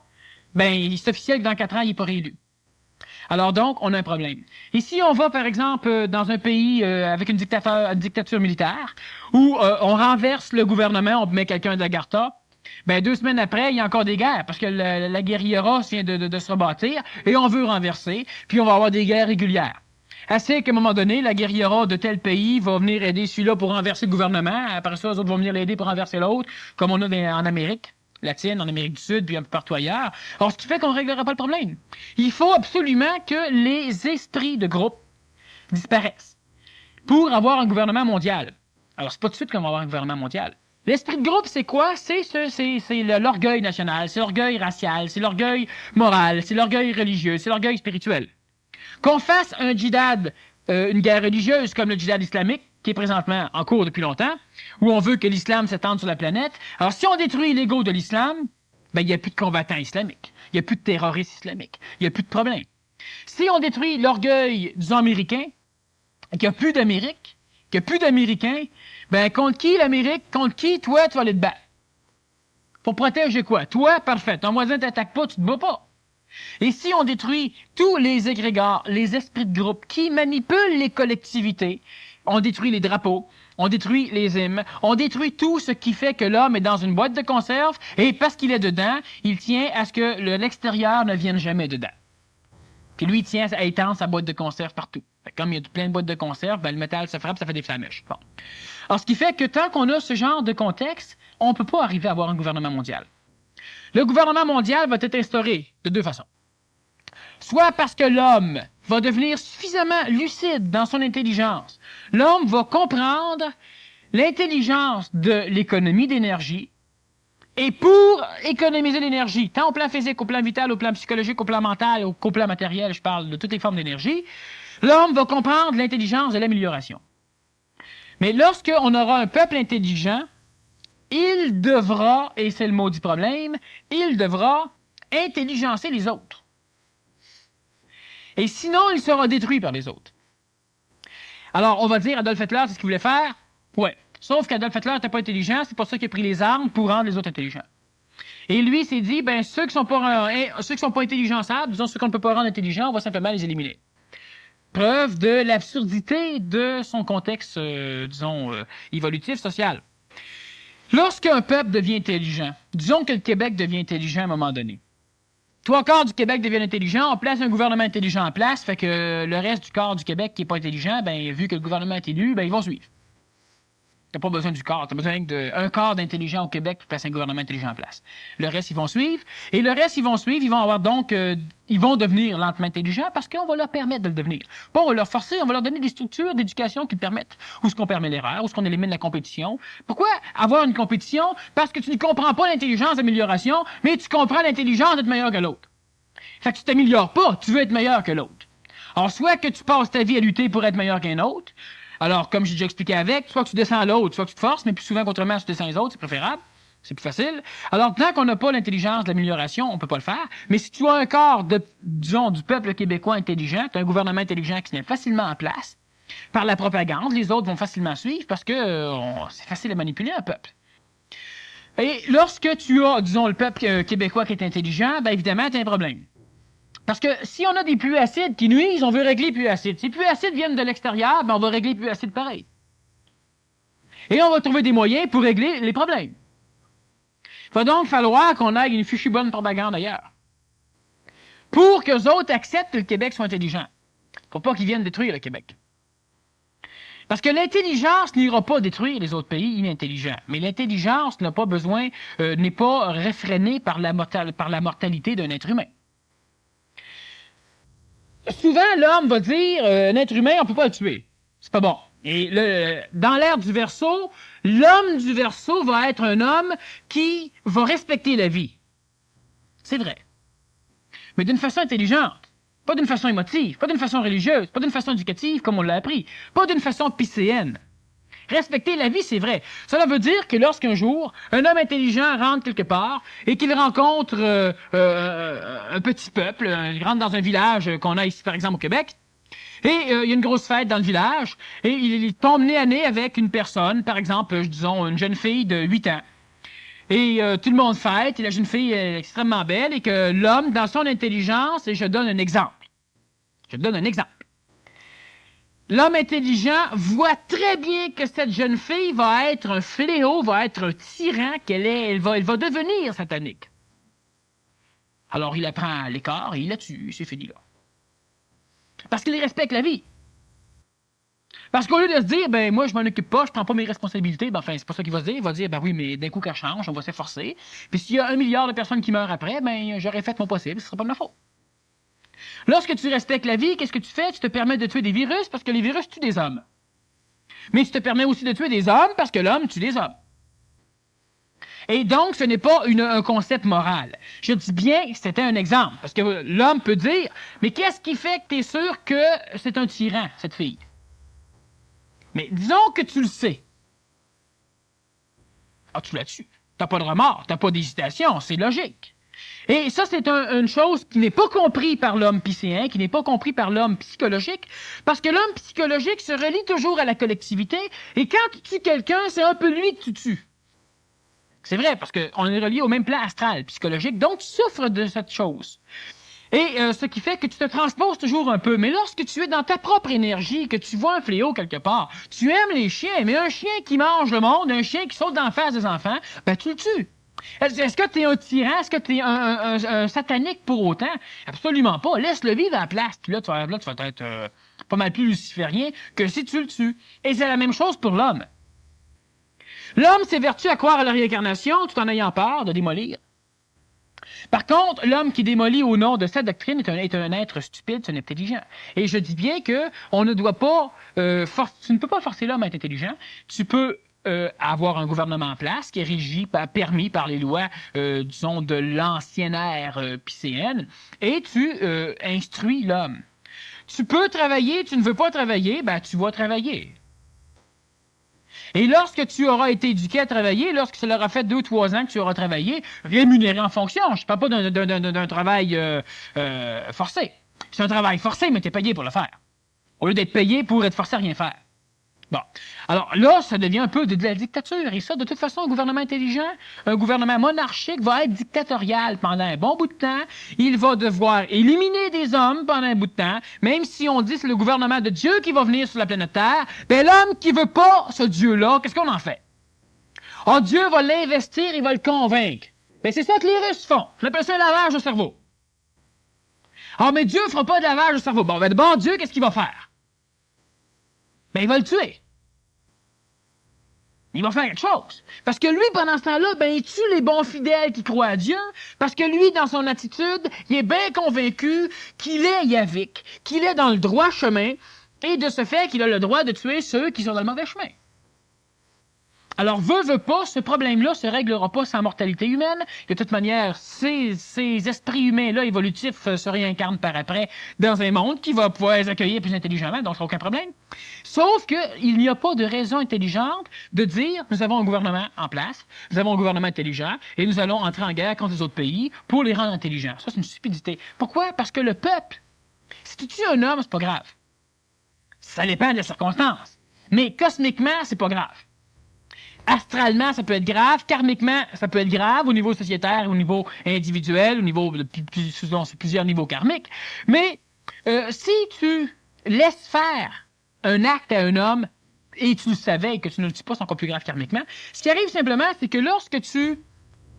ben, c'est officiel que dans 4 ans, il n'est pas réélu. Alors donc, on a un problème. Et si on va, par exemple, dans un pays avec une dictature militaire, où on renverse le gouvernement, on met quelqu'un de l'Agartha, ben 2 semaines après, il y a encore des guerres, parce que la guérilla vient de se rebâtir, et on veut renverser, puis on va avoir des guerres régulières. Assez qu'à un moment donné, la guérilla de tel pays va venir aider celui-là pour renverser le gouvernement. Après ça, les autres vont venir l'aider pour renverser l'autre, comme on a en Amérique latine, en Amérique du Sud, puis un peu partout ailleurs. Alors, ce qui fait qu'on ne réglera pas le problème. Il faut absolument que les esprits de groupe disparaissent pour avoir un gouvernement mondial. Alors, c'est pas tout de suite qu'on va avoir un gouvernement mondial. L'esprit de groupe, c'est quoi? C'est l'orgueil national, c'est l'orgueil racial, c'est l'orgueil moral, c'est l'orgueil religieux, c'est l'orgueil spirituel. Qu'on fasse un djihad, une guerre religieuse comme le djihad islamique, qui est présentement en cours depuis longtemps, où on veut que l'islam s'étende sur la planète. Alors, si on détruit l'ego de l'islam, ben, il n'y a plus de combattants islamiques. Il n'y a plus de terroristes islamiques. Il n'y a plus de problème. Si on détruit l'orgueil, disons, américain, et qu'il n'y a plus d'Amérique, qu'il n'y a plus d'Américains, ben contre qui l'Amérique, contre qui toi tu vas aller te battre? Pour protéger quoi? Toi, parfait. Ton voisin t'attaque pas, tu te bats pas. Et si on détruit tous les égrégores, les esprits de groupe qui manipulent les collectivités, on détruit les drapeaux, on détruit les hymnes, on détruit tout ce qui fait que l'homme est dans une boîte de conserve et parce qu'il est dedans, il tient à ce que l'extérieur ne vienne jamais dedans. Puis lui, il tient à étendre sa boîte de conserve partout. Comme il y a plein de boîtes de conserve, ben, le métal se frappe, ça fait des flamèches. Bon. Alors, ce qui fait que tant qu'on a ce genre de contexte, on ne peut pas arriver à avoir un gouvernement mondial. Le gouvernement mondial va être instauré de deux façons. Soit parce que l'homme va devenir suffisamment lucide dans son intelligence. L'homme va comprendre l'intelligence de l'économie d'énergie. Et pour économiser l'énergie, tant au plan physique, au plan vital, au plan psychologique, au plan mental, au plan matériel, je parle de toutes les formes d'énergie, l'homme va comprendre l'intelligence de l'amélioration. Mais lorsqu'on aura un peuple intelligent, il devra, et c'est le mot du problème, il devra intelligencer les autres. Et sinon, il sera détruit par les autres. Alors, on va dire, Adolf Hitler, c'est ce qu'il voulait faire? Ouais. Sauf qu'Adolf Hitler n'était pas intelligent, c'est pour ça qu'il a pris les armes pour rendre les autres intelligents. Et lui s'est dit, ben, ceux qui sont pas intelligençables, disons ceux qu'on ne peut pas rendre intelligents, on va simplement les éliminer. Preuve de l'absurdité de son contexte, évolutif, social. Lorsqu'un peuple devient intelligent, disons que le Québec devient intelligent à un moment donné. Trois quarts du Québec deviennent intelligents, on place un gouvernement intelligent en place, fait que le reste du quart du Québec qui n'est pas intelligent, ben, vu que le gouvernement est élu, ben, ils vont suivre. T'as pas besoin du quart, t'as besoin d'un quart d'intelligents au Québec pour placer un gouvernement intelligent en place. Le reste, ils vont suivre. Et le reste, ils vont suivre, ils vont avoir donc, ils vont devenir lentement intelligents parce qu'on va leur permettre de le devenir. Pas on va leur forcer, on va leur donner des structures d'éducation qui le permettent. Où est-ce qu'on permet l'erreur, où est-ce qu'on élimine la compétition. Pourquoi avoir une compétition? Parce que tu ne comprends pas l'intelligence d'amélioration, mais tu comprends l'intelligence d'être meilleur que l'autre. Fait que tu t'améliores pas, tu veux être meilleur que l'autre. Alors, soit que tu passes ta vie à lutter pour être meilleur qu'un autre. Alors, comme j'ai déjà expliqué avec, soit que tu descends l'autre, soit que tu te forces, mais plus souvent qu'autrement, tu descends les autres, c'est préférable. C'est plus facile. Alors, tant qu'on n'a pas l'intelligence de l'amélioration, on ne peut pas le faire. Mais si tu as un corps, du peuple québécois intelligent, tu as un gouvernement intelligent qui se met facilement en place, par la propagande, les autres vont facilement suivre parce que c'est facile à manipuler un peuple. Et lorsque tu as, le peuple québécois qui est intelligent, bien évidemment, tu as un problème. Parce que si on a des pluies acides qui nuisent, on veut régler les pluies acides. Si les pluies acides viennent de l'extérieur, ben on va régler les pluies acides pareil. Et on va trouver des moyens pour régler les problèmes. Il va donc falloir qu'on aille une fichue bonne propagande ailleurs. Pour qu'eux autres acceptent que le Québec soit intelligent. Pour pas qu'ils viennent détruire le Québec. Parce que l'intelligence n'ira pas détruire les autres pays inintelligents. Mais l'intelligence n'a pas besoin, n'est pas réfrénée par la mortalité d'un être humain. Souvent, l'homme va dire, un être humain, on ne peut pas le tuer. C'est pas bon. Et dans l'ère du Verseau, l'homme du Verseau va être un homme qui va respecter la vie. C'est vrai. Mais d'une façon intelligente. Pas d'une façon émotive, pas d'une façon religieuse, pas d'une façon éducative, comme on l'a appris. Pas d'une façon piscéenne. Respecter la vie, c'est vrai. Cela veut dire que lorsqu'un jour, un homme intelligent rentre quelque part et qu'il rencontre un petit peuple, il rentre dans un village qu'on a ici, par exemple, au Québec, et il y a une grosse fête dans le village, et il tombe nez à nez avec une personne, par exemple, disons, une jeune fille de 8 ans. Et tout le monde fête, et la jeune fille est extrêmement belle, et que l'homme, dans son intelligence, et je donne un exemple. L'homme intelligent voit très bien que cette jeune fille va être un fléau, va être un tyran, elle va devenir satanique. Alors il la prend à l'écart et il la tue, c'est fini là. Parce qu'il respecte la vie. Parce qu'au lieu de se dire, ben moi je m'en occupe pas, je prends pas mes responsabilités, ben enfin c'est pas ça qu'il va se dire, il va dire, ben oui, mais d'un coup qu'elle change, on va s'efforcer. Puis s'il y a 1 milliard de personnes qui meurent après, ben j'aurais fait mon possible, ce sera pas de ma faute. Lorsque tu respectes la vie, qu'est-ce que tu fais? Tu te permets de tuer des virus parce que les virus tuent des hommes. Mais tu te permets aussi de tuer des hommes parce que l'homme tue des hommes. Et donc, ce n'est pas un concept moral. Je dis bien que c'était un exemple. Parce que l'homme peut dire, mais qu'est-ce qui fait que tu es sûr que c'est un tyran, cette fille? Mais disons que tu le sais. Ah, tu la tues. T'as pas de remords, t'as pas d'hésitation, c'est logique. Et ça, c'est une chose qui n'est pas comprise par l'homme piscéen, qui n'est pas comprise par l'homme psychologique, parce que l'homme psychologique se relie toujours à la collectivité, et quand tu tues quelqu'un, c'est un peu lui que tu tues. C'est vrai, parce qu'on est relié au même plan astral, psychologique, donc tu souffres de cette chose. Et ce qui fait que tu te transposes toujours un peu. Mais lorsque tu es dans ta propre énergie, que tu vois un fléau quelque part, tu aimes les chiens, mais un chien qui mange le monde, un chien qui saute d'en face des enfants, ben tu le tues. Est-ce que tu es un tyran? Est-ce que tu es un satanique pour autant? Absolument pas. Laisse-le vivre à la place. Puis là, tu vas être pas mal plus luciférien que si tu le tues. Et c'est la même chose pour l'homme. L'homme s'évertue à croire à la réincarnation tout en ayant peur de démolir. Par contre, l'homme qui démolit au nom de sa doctrine est un être stupide, c'est un intelligent. Et je dis bien que on ne doit pas... tu ne peux pas forcer l'homme à être intelligent. Tu peux avoir un gouvernement en place qui est régi, permis par les lois, disons, de l'ancienne ère piscéenne, et tu instruis l'homme. Tu peux travailler, tu ne veux pas travailler, ben tu vas travailler. Et lorsque tu auras été éduqué à travailler, lorsque ça leur a fait 2 ou 3 ans que tu auras travaillé, rémunéré en fonction. Je ne parle pas d'un travail forcé. C'est un travail forcé, mais tu es payé pour le faire. Au lieu d'être payé pour être forcé à rien faire. Bon. Alors là, ça devient un peu de la dictature. Et ça, de toute façon, un gouvernement intelligent, un gouvernement monarchique va être dictatorial pendant un bon bout de temps. Il va devoir éliminer des hommes pendant un bout de temps. Même si on dit que c'est le gouvernement de Dieu qui va venir sur la planète Terre, ben l'homme qui veut pas ce Dieu-là, qu'est-ce qu'on en fait? Ah, Dieu va l'investir, il va le convaincre. Ben c'est ça que les Russes font. On appelle ça un lavage de cerveau. Ah, mais Dieu fera pas de lavage de cerveau. Bon, ben de bon Dieu, qu'est-ce qu'il va faire? Ben il va le tuer. Il va faire quelque chose. Parce que lui, pendant ce temps-là, ben, il tue les bons fidèles qui croient à Dieu, parce que lui, dans son attitude, il est bien convaincu qu'il est yavique, qu'il est dans le droit chemin, et de ce fait qu'il a le droit de tuer ceux qui sont dans le mauvais chemin. Alors, veut pas, ce problème-là se réglera pas sans mortalité humaine. De toute manière, ces esprits humains-là, évolutifs, se réincarnent par après dans un monde qui va pouvoir les accueillir plus intelligemment, donc aucun problème. Sauf qu'il n'y a pas de raison intelligente de dire, nous avons un gouvernement en place, nous avons un gouvernement intelligent, et nous allons entrer en guerre contre les autres pays pour les rendre intelligents. Ça, c'est une stupidité. Pourquoi? Parce que le peuple, si tu tues un homme, c'est pas grave. Ça dépend des circonstances. Mais cosmiquement, c'est pas grave. Astralement, ça peut être grave. Karmiquement, ça peut être grave au niveau sociétaire, au niveau individuel, au niveau de plusieurs niveaux karmiques. Mais si tu laisses faire un acte à un homme et tu le savais et que tu ne le tues pas, c'est encore plus grave karmiquement, ce qui arrive simplement, c'est que lorsque tu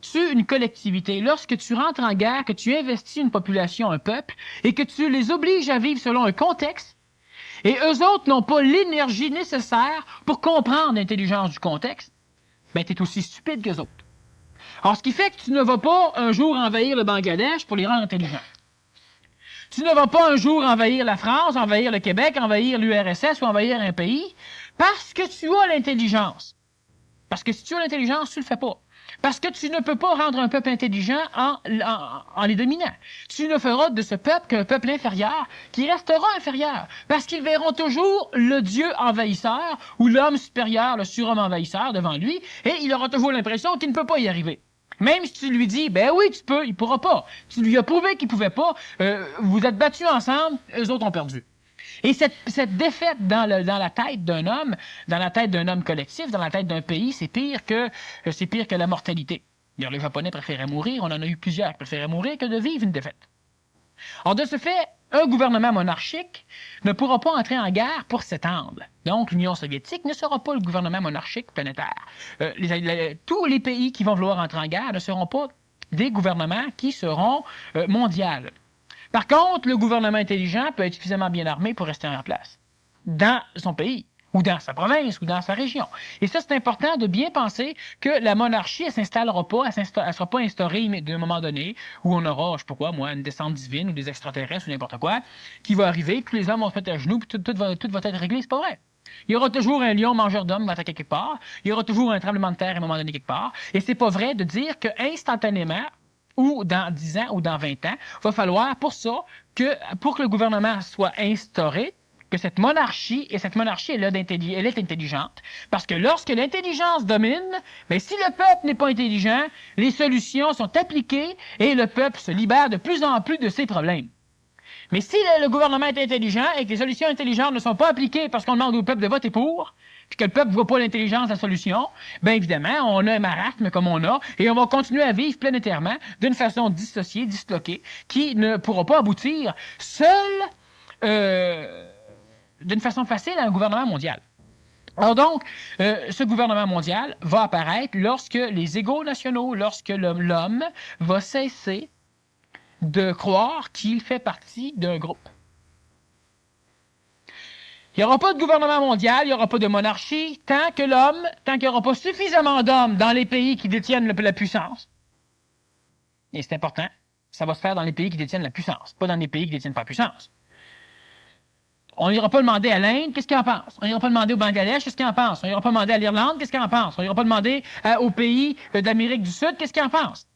tues une collectivité, lorsque tu rentres en guerre, que tu investis une population, un peuple, et que tu les obliges à vivre selon un contexte, et eux autres n'ont pas l'énergie nécessaire pour comprendre l'intelligence du contexte, ben t'es aussi stupide qu'eux autres. Alors, ce qui fait que tu ne vas pas un jour envahir le Bangladesh pour les rendre intelligents. Tu ne vas pas un jour envahir la France, envahir le Québec, envahir l'URSS ou envahir un pays parce que tu as l'intelligence. Parce que si tu as l'intelligence, tu le fais pas. Parce que tu ne peux pas rendre un peuple intelligent en les dominant. Tu ne feras de ce peuple qu'un peuple inférieur qui restera inférieur. Parce qu'ils verront toujours le Dieu envahisseur ou l'homme supérieur, le surhomme envahisseur devant lui, et il aura toujours l'impression qu'il ne peut pas y arriver. Même si tu lui dis, ben oui, tu peux, il pourra pas. Tu lui as prouvé qu'il pouvait pas, vous êtes battus ensemble, eux autres ont perdu. Et cette défaite dans la tête d'un homme, dans la tête d'un homme collectif, dans la tête d'un pays, c'est pire que la mortalité. D'ailleurs, les Japonais préféraient mourir, on en a eu plusieurs qui préféraient mourir que de vivre une défaite. Alors, de ce fait, un gouvernement monarchique ne pourra pas entrer en guerre pour s'étendre. Donc, l'Union soviétique ne sera pas le gouvernement monarchique planétaire. Tous les pays qui vont vouloir entrer en guerre ne seront pas des gouvernements qui seront mondiaux. Par contre, le gouvernement intelligent peut être suffisamment bien armé pour rester en place dans son pays, ou dans sa province, ou dans sa région. Et ça, c'est important de bien penser que la monarchie, elle s'installera pas, elle sera pas instaurée d'un moment donné, où on aura, je sais pas quoi, moi, une descente divine, ou des extraterrestres, ou n'importe quoi, qui va arriver, puis les hommes vont se mettre à genoux, puis tout va être réglé, c'est pas vrai. Il y aura toujours un lion mangeur d'hommes qui va attaquer quelque part, il y aura toujours un tremblement de terre à un moment donné quelque part, et c'est pas vrai de dire que instantanément, ou dans 10 ans, ou dans 20 ans, il va falloir pour ça, pour que le gouvernement soit instauré, que cette monarchie, et cette monarchie, elle est intelligente, parce que lorsque l'intelligence domine, bien, si le peuple n'est pas intelligent, les solutions sont appliquées et le peuple se libère de plus en plus de ses problèmes. Mais si le gouvernement est intelligent et que les solutions intelligentes ne sont pas appliquées parce qu'on demande au peuple de voter pour, puis que le peuple ne voit pas l'intelligence de la solution, bien évidemment, on a un marasme comme on a, et on va continuer à vivre planétairement d'une façon dissociée, disloquée, qui ne pourra pas aboutir seul, d'une façon facile, à un gouvernement mondial. Alors donc, ce gouvernement mondial va apparaître lorsque les égos nationaux, lorsque l'homme va cesser de croire qu'il fait partie d'un groupe. Il n'y aura pas de gouvernement mondial, il n'y aura pas de monarchie, tant qu'il n'y aura pas suffisamment d'hommes dans les pays qui détiennent la puissance. Et c'est important, ça va se faire dans les pays qui détiennent la puissance, pas dans les pays qui ne détiennent pas la puissance. On n'ira pas demander à l'Inde qu'est-ce qu'il en pense. On n'ira pas demander au Bangladesh qu'est-ce qu'il en pense. On n'ira pas demander à l'Irlande qu'est-ce qu'il en pense. On n'ira pas demander aux pays d'Amérique du Sud qu'est-ce qu'ils en pensent.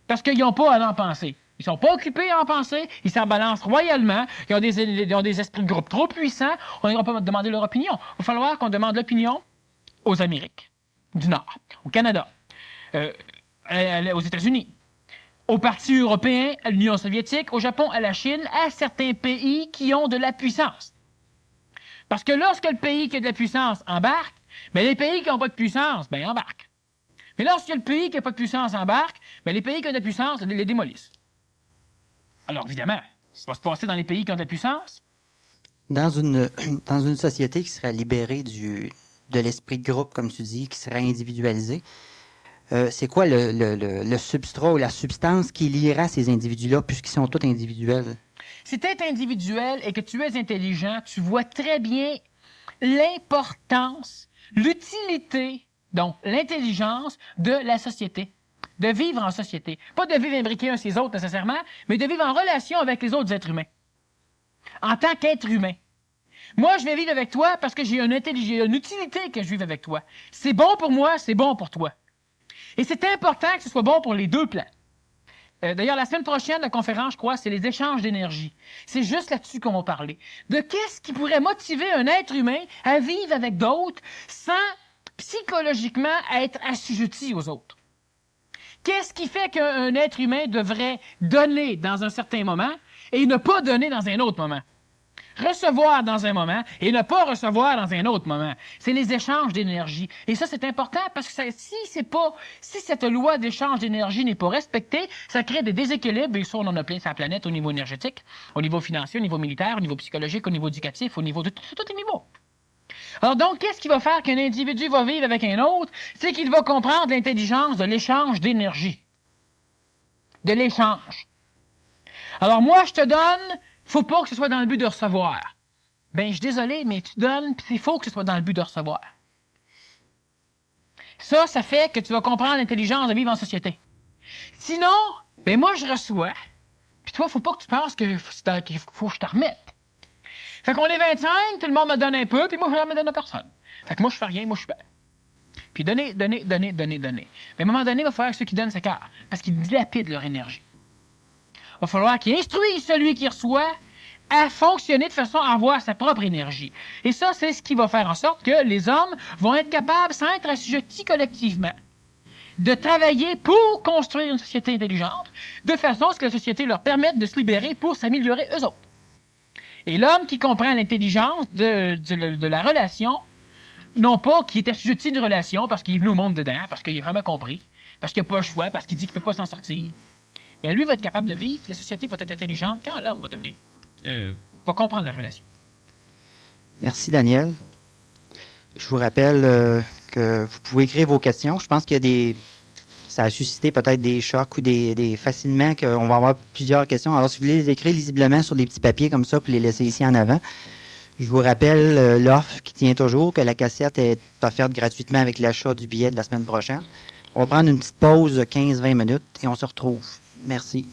Parce qu'ils n'ont pas à en penser. Ils ne sont pas occupés à en penser, ils s'en balancent royalement, ils ont des esprits de groupe trop puissants, on n'ira pas demander leur opinion. Il va falloir qu'on demande l'opinion aux Amériques du Nord, au Canada, aux États-Unis, au Parti européen, à l'Union soviétique, au Japon, à la Chine, à certains pays qui ont de la puissance. Parce que lorsque le pays qui a de la puissance embarque, mais les pays qui n'ont pas de puissance, bien, embarquent. Mais lorsque le pays qui n'a pas de puissance embarque, bien, les pays qui ont de la puissance les démolissent. Alors, évidemment, ça va se passer dans les pays qui ont de la puissance. Dans une société qui serait libérée de l'esprit de groupe, comme tu dis, qui serait individualisée, c'est quoi le substrat ou la substance qui liera ces individus-là, puisqu'ils sont tous individuels? Si tu es individuel et que tu es intelligent, tu vois très bien l'importance, l'utilité, donc l'intelligence de la société. De vivre en société. Pas de vivre imbriqués uns sur les autres nécessairement, mais de vivre en relation avec les autres êtres humains. En tant qu'être humain. Moi, je vais vivre avec toi parce que j'ai une utilité que je vive avec toi. C'est bon pour moi, c'est bon pour toi. Et c'est important que ce soit bon pour les deux plans. D'ailleurs, la semaine prochaine, la conférence, je crois, c'est les échanges d'énergie. C'est juste là-dessus qu'on va parler. De qu'est-ce qui pourrait motiver un être humain à vivre avec d'autres sans psychologiquement être assujetti aux autres. Qu'est-ce qui fait qu'un être humain devrait donner dans un certain moment et ne pas donner dans un autre moment? Recevoir dans un moment et ne pas recevoir dans un autre moment. C'est les échanges d'énergie. Et ça, c'est important parce que si cette loi d'échange d'énergie n'est pas respectée, ça crée des déséquilibres, et ça, on en a plein sur la planète au niveau énergétique, au niveau financier, au niveau militaire, au niveau psychologique, au niveau éducatif, au niveau de tous les niveaux. Alors donc, qu'est-ce qui va faire qu'un individu va vivre avec un autre? C'est qu'il va comprendre l'intelligence de l'échange d'énergie. De l'échange. Alors moi, je te donne, faut pas que ce soit dans le but de recevoir. Ben, je suis désolé, mais tu donnes, puis il faut que ce soit dans le but de recevoir. Ça fait que tu vas comprendre l'intelligence de vivre en société. Sinon, ben moi, je reçois, puis toi, faut pas que tu penses qu'il faut que je te remette. Fait qu'on est 25, tout le monde me donne un peu, puis moi, je ne me donne à personne. Fait que moi, je fais rien, moi, je suis bien. Puis donner. Mais à un moment donné, il va falloir que ceux qui donnent s'écartent, parce qu'ils dilapident leur énergie. Il va falloir qu'ils instruisent celui qui reçoit à fonctionner de façon à avoir sa propre énergie. Et ça, c'est ce qui va faire en sorte que les hommes vont être capables, sans être assujettis collectivement, de travailler pour construire une société intelligente, de façon à ce que la société leur permette de se libérer pour s'améliorer eux autres. Et l'homme qui comprend l'intelligence de la relation, non pas qui est assujetti d'une relation parce qu'il est venu au monde dedans, parce qu'il a vraiment compris, parce qu'il n'a pas le choix, parce qu'il dit qu'il ne peut pas s'en sortir. Mais lui va être capable de vivre, la société va être intelligente quand l'homme va devenir. Va comprendre la relation. Merci, Daniel. Je vous rappelle que vous pouvez écrire vos questions. Je pense qu'il y a ça a suscité peut-être des chocs ou facilement qu'on va avoir plusieurs questions. Alors, si vous voulez les écrire lisiblement sur des petits papiers comme ça, puis les laisser ici en avant. Je vous rappelle l'offre qui tient toujours, que la cassette est offerte gratuitement avec l'achat du billet de la semaine prochaine. On va prendre une petite pause de 15-20 minutes et on se retrouve. Merci.